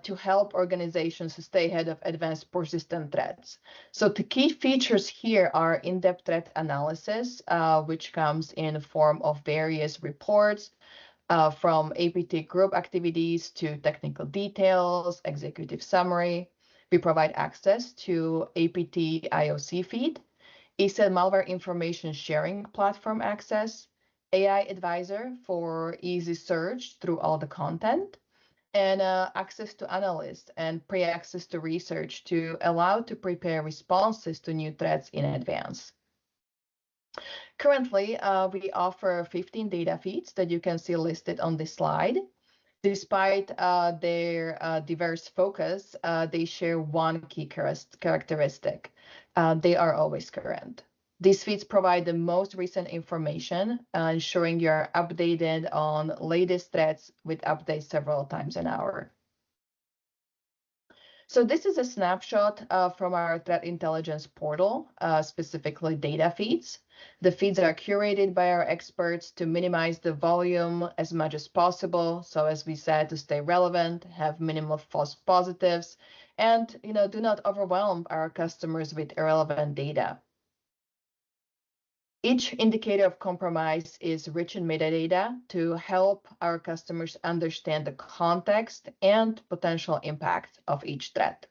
[SPEAKER 1] to help organizations stay ahead of advanced persistent threats. So the key features here are in-depth threat analysis, which comes in the form of various reports from APT group activities to technical details, executive summary. We provide access to APT IOC feed, ESET malware information sharing platform access, AI advisor for easy search through all the content, and access to analysts and pre-access to research to allow to prepare responses to new threats in advance. Currently, we offer 15 data feeds that you can see listed on this slide. Despite their diverse focus, they share one key characteristic. They are always current. These feeds provide the most recent information, ensuring you're updated on latest threats with updates several times an hour. So this is a snapshot from our threat intelligence portal, specifically data feeds. The feeds are curated by our experts to minimize the volume as much as possible. So as we said, to stay relevant, have minimal false positives, and do not overwhelm our customers with irrelevant data. Each indicator of compromise is rich in metadata to help our customers understand the context and potential impact of each threat.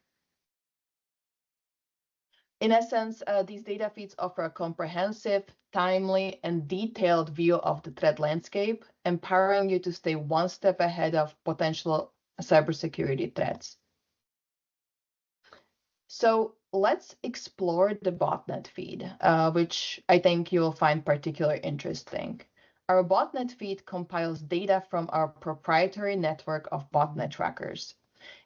[SPEAKER 1] In essence, these data feeds offer a comprehensive, timely, and detailed view of the threat landscape, empowering you to stay one step ahead of potential cybersecurity threats. So let's explore the botnet feed, which I think you'll find particularly interesting. Our botnet feed compiles data from our proprietary network of botnet trackers.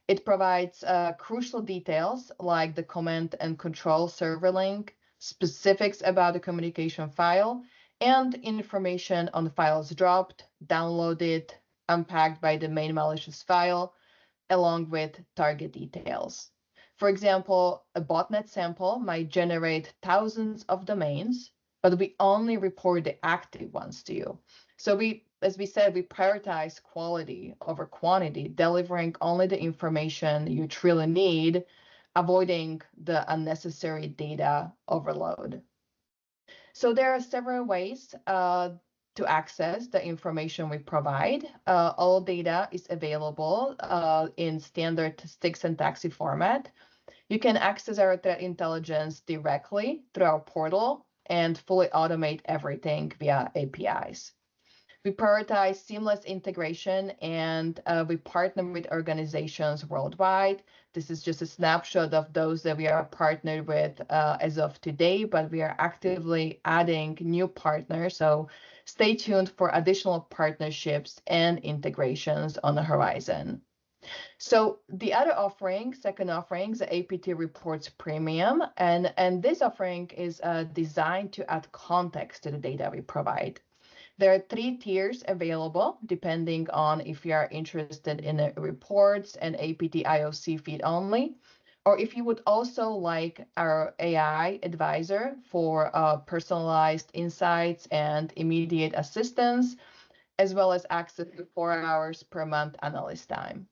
[SPEAKER 1] It provides crucial details like the command and control server link, specifics about the communication file, and information on files dropped, downloaded, unpacked by the main malicious file, along with target details. For example, a botnet sample might generate thousands of domains, but we only report the active ones to you. So as we said, we prioritize quality over quantity, delivering only the information you truly need, avoiding the unnecessary data overload. So there are several ways to access the information we provide. All data is available in standard STIX and taxi format. You can access our threat intelligence directly through our portal and fully automate everything via APIs. We prioritize seamless integration and we partner with organizations worldwide. This is just a snapshot of those that we are partnered with as of today, but we are actively adding new partners. So stay tuned for additional partnerships and integrations on the horizon. So the other offering, second offering, is the APT Reports Premium. And this offering is designed to add context to the data we provide. There are 3 tiers available, depending on if you are interested in the reports and APT IOC feed only, Or if you would also like our AI advisor for personalized insights and immediate assistance, as well as access to 4 hours per month analyst time.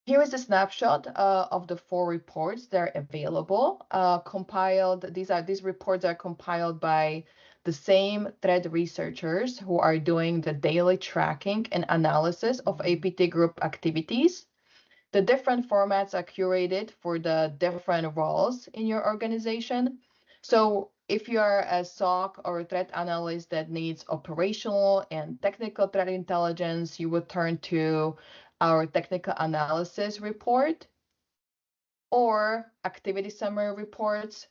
[SPEAKER 1] Here is a snapshot of the 4 reports that are available, compiled. These reports are compiled by the same threat researchers who are doing the daily tracking and analysis of APT group activities. The different formats are curated for the different roles in your organization. So if you are a SOC or a threat analyst that needs operational and technical threat intelligence, you would turn to our technical analysis report or activity summary reports,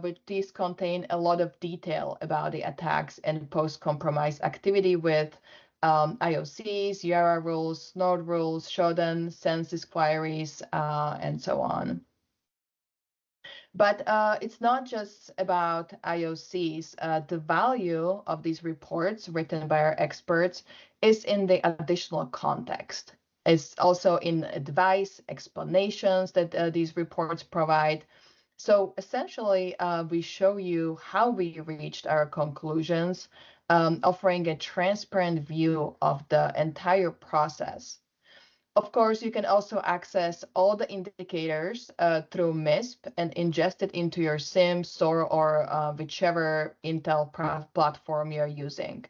[SPEAKER 1] which these contain a lot of detail about the attacks and post-compromise activity with IOCs, Yara rules, node rules, Shodan, census queries, and so on. But it's not just about IOCs. The value of these reports written by our experts is in the additional context. It's also in advice, explanations that these reports provide. So essentially, we show you how we reached our conclusions, offering a transparent view of the entire process. Of course, you can also access all the indicators through MISP and ingest it into your SIEM, SOAR, or whichever Intel platform you're using.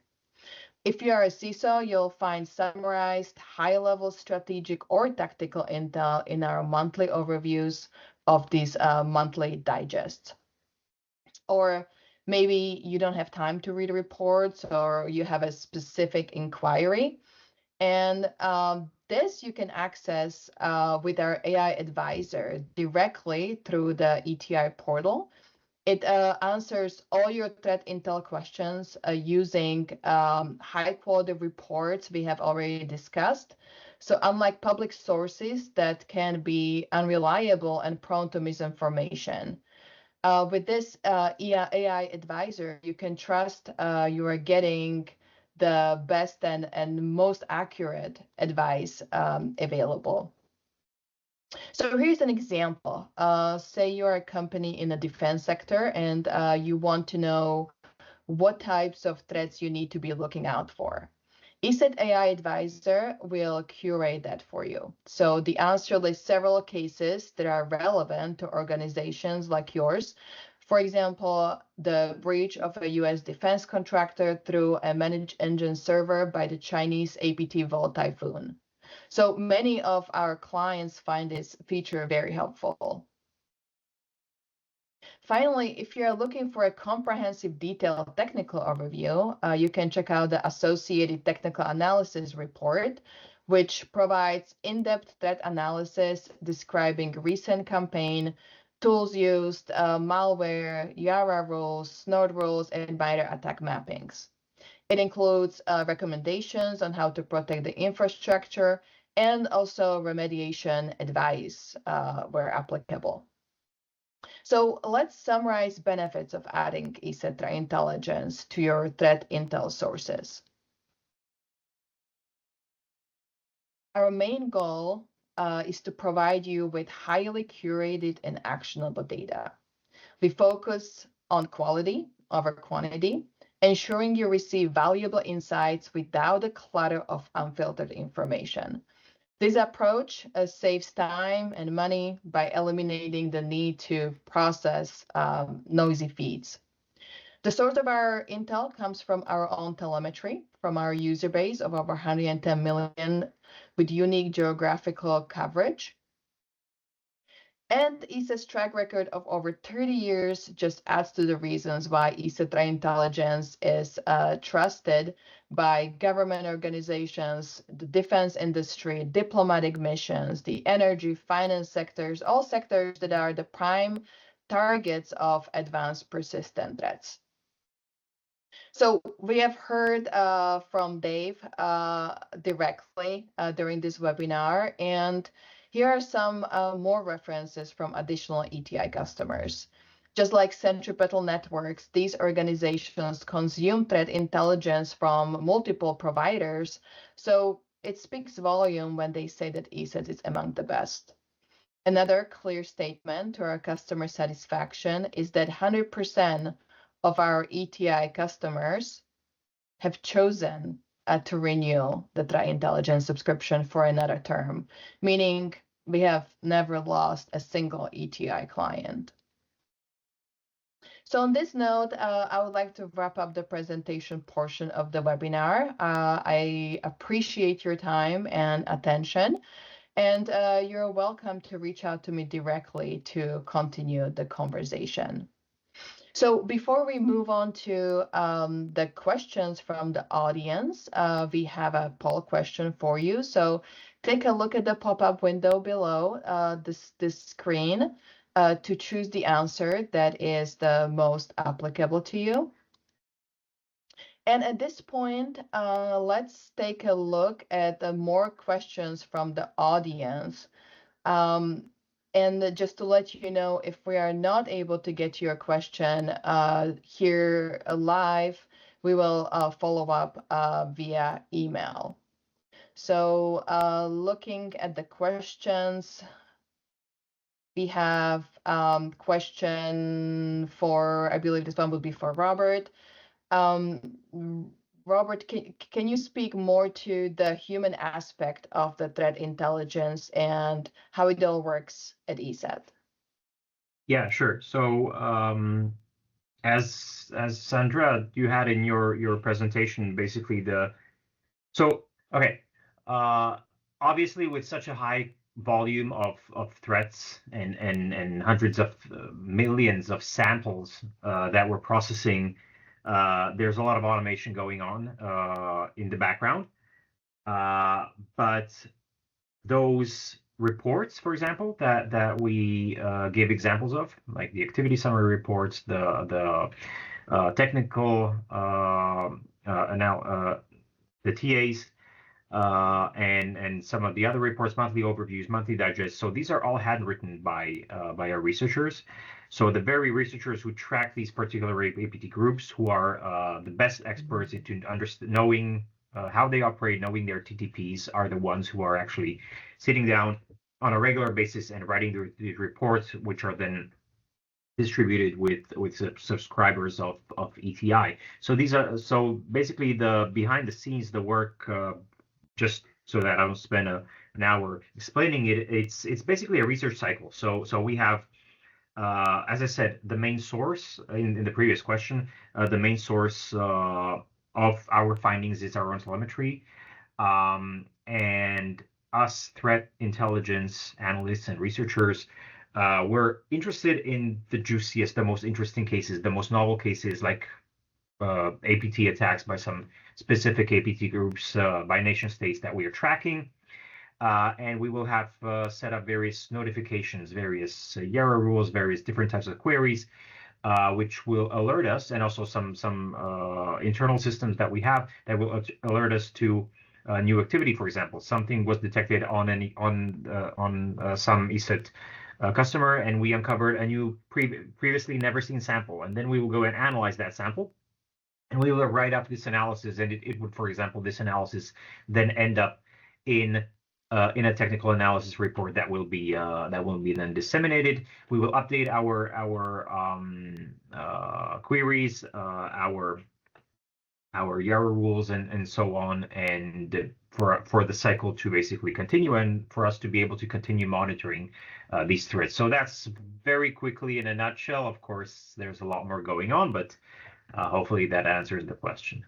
[SPEAKER 1] If you are a CISO, you'll find summarized high-level strategic or tactical intel in our monthly overviews of these monthly digests. Or maybe you don't have time to read reports or you have a specific inquiry. And this you can access with our AI advisor directly through the ETI portal. It answers all your threat intel questions using high quality reports we have already discussed. So unlike public sources that can be unreliable and prone to misinformation, with this AI advisor, you can trust you are getting the best and most accurate advice available. So here's an example. Say you're a company in the defense sector and you want to know what types of threats you need to be looking out for. ESET AI Advisor will curate that for you. So the answer lists several cases that are relevant to organizations like yours. For example, the breach of a US defense contractor through a managed engine server by the Chinese APT Vol Typhoon. So many of our clients find this feature very helpful. Finally, if you're looking for a comprehensive detailed technical overview, you can check out the Associated Technical Analysis Report, which provides in-depth threat analysis describing recent campaign, tools used, malware, Yara rules, node rules, and binary attack mappings. It includes recommendations on how to protect the infrastructure and also remediation advice where applicable. So let's summarize benefits of adding ESET Threat Intelligence to your threat intel sources. Our main goal is to provide you with highly curated and actionable data. We focus on quality over quantity, ensuring you receive valuable insights without the clutter of unfiltered information. This approach saves time and money by eliminating the need to process noisy feeds. The source of our intel comes from our own telemetry, from our user base of over 110 million with unique geographical coverage. And ESET's track record of over 30 years just adds to the reasons why ESET Threat Intelligence is trusted by government organizations, the defense industry, diplomatic missions, the energy, finance sectors, all sectors that are the prime targets of advanced persistent threats. So we have heard from Dave directly during this webinar, and here are some more references from additional ETI customers. Just like centripetal networks, these organizations consume threat intelligence from multiple providers, so it speaks volume when they say that ESET is among the best. Another clear statement to our customer satisfaction is that 100% of our ETI customers have chosen to renew the Threat Intelligence subscription for another term, meaning we have never lost a single ETI client. So on this note, I would like to wrap up the presentation portion of the webinar. I appreciate your time and attention, and you're welcome to reach out to me directly to continue the conversation. So before we move on to the questions from the audience, we have a poll question for you. So take a look at the pop-up window below this screen to choose the answer that is the most applicable to you. And at this point, let's take a look at the more questions from the audience. And just to let you know, if we are not able to get to your question here live, we will follow up via email. So looking at the questions, we have question for, I believe this one will be for Robert. Robert, can you speak more to the human aspect of the threat intelligence and how it all works at ESET?
[SPEAKER 2] Yeah, sure. So as Sandra, you had in your presentation, basically obviously with such a high volume of threats and hundreds of millions of samples that we're processing, there's a lot of automation going on in the background. But those reports, for example, that we gave examples of, like the activity summary reports, the technical the TAs, and some of the other reports, monthly overviews, monthly digests. So these are all handwritten by our researchers. So the very researchers who track these particular APT groups, who are the best experts into knowing how they operate, knowing their TTPs, are the ones who are actually sitting down on a regular basis and writing these reports, which are then distributed with subscribers of ETI. So basically the behind the scenes, the work, just so that I don't spend an hour explaining it, it's basically a research cycle. So we have, as I said, the main source in the previous question, the main source of our findings is our own telemetry, and us threat intelligence analysts and researchers, we're interested in the juiciest, the most interesting cases, the most novel cases, like APT attacks by some specific APT groups, by nation states that we are tracking. And we will have set up various notifications, various Yara rules, various different types of queries, which will alert us, and also some internal systems that we have that will alert us to new activity. For example, something was detected on some ESET customer, and we uncovered a new previously never seen sample, and then we will go and analyze that sample, and we will write up this analysis, and it would, for example, this analysis then end up in a technical analysis report that will be then disseminated. We will update our queries, our Yara rules, and so on, and for the cycle to basically continue, and for us to be able to continue monitoring these threats. So that's very quickly in a nutshell. Of course, there's a lot more going on, but hopefully that answers the question.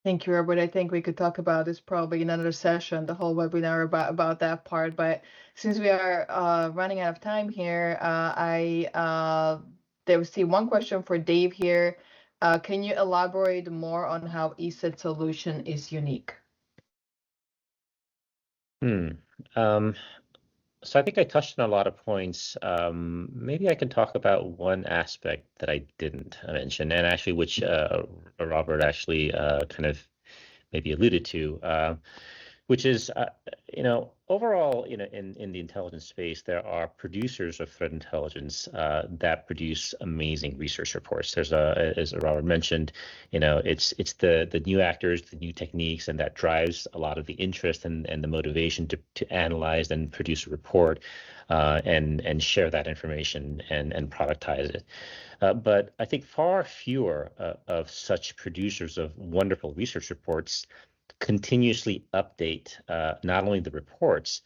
[SPEAKER 1] Thank you, Robert. I think we could talk about this probably in another session, the whole webinar about that part. But since we are running out of time here, there was one question for Dave here. Can you elaborate more on how ESET solution is unique?
[SPEAKER 3] So I think I touched on a lot of points. Maybe I can talk about one aspect that I didn't mention, and actually which Robert actually kind of maybe alluded to. which is, overall, in the intelligence space, there are producers of threat intelligence that produce amazing research reports. There's as Robert mentioned, it's the new actors, the new techniques, and that drives a lot of the interest and the motivation to analyze and produce a report and share that information and productize it. But I think far fewer of such producers of wonderful research reports continuously update not only the reports,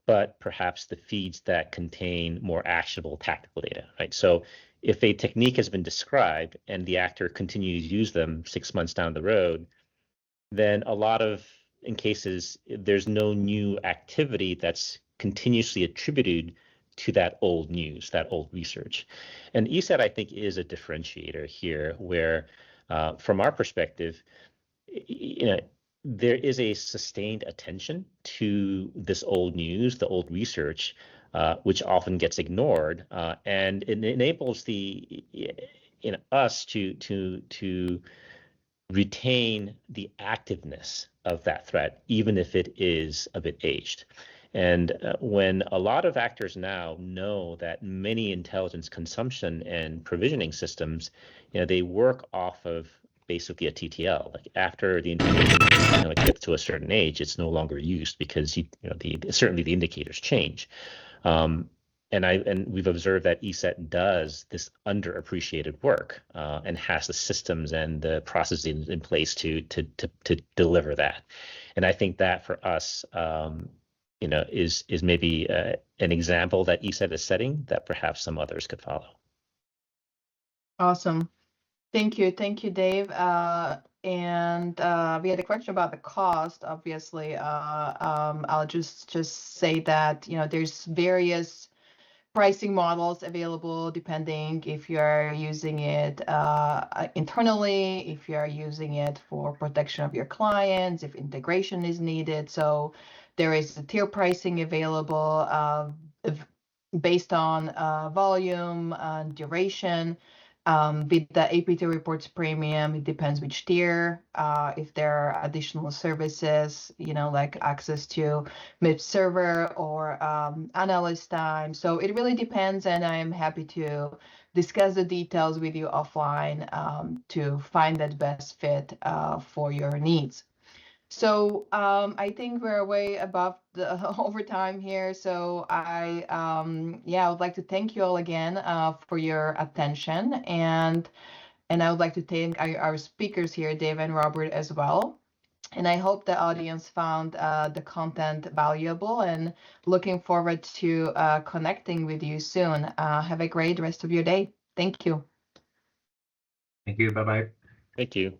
[SPEAKER 3] but perhaps the feeds that contain more actionable tactical data, right? So if a technique has been described and the actor continues to use them 6 months down the road, then in cases, there's no new activity that's continuously attributed to that old news, that old research. And ESET, I think, is a differentiator here where, from our perspective, there is a sustained attention to this old news, the old research, which often gets ignored, and it enables us to retain the activeness of that threat, even if it is a bit aged. And when a lot of actors now know that many intelligence consumption and provisioning systems, they work off of basically a TTL. Like after the information it gets to a certain age, it's no longer used because certainly the indicators change. And we've observed that ESET does this underappreciated work and has the systems and the processes in place to deliver that. And I think that for us, is maybe an example that ESET is setting that perhaps some others could follow.
[SPEAKER 1] Awesome. Thank you, Dave. And we had a question about the cost. Obviously, I'll just say that there's various pricing models available depending if you're using it internally, if you're using it for protection of your clients, if integration is needed. So there is a tier pricing available based on volume and duration. With the APT reports premium, it depends which tier. If there are additional services, like access to MIPS server or analyst time. So it really depends, and I'm happy to discuss the details with you offline to find that best fit for your needs. So I think we're way above the overtime here. So I would like to thank you all again for your attention, and I would like to thank our speakers here, Dave and Robert, as well. And I hope the audience found the content valuable, and looking forward to connecting with you soon. Have a great rest of your day. Thank you.
[SPEAKER 2] Thank you. Bye-bye.
[SPEAKER 3] Thank you.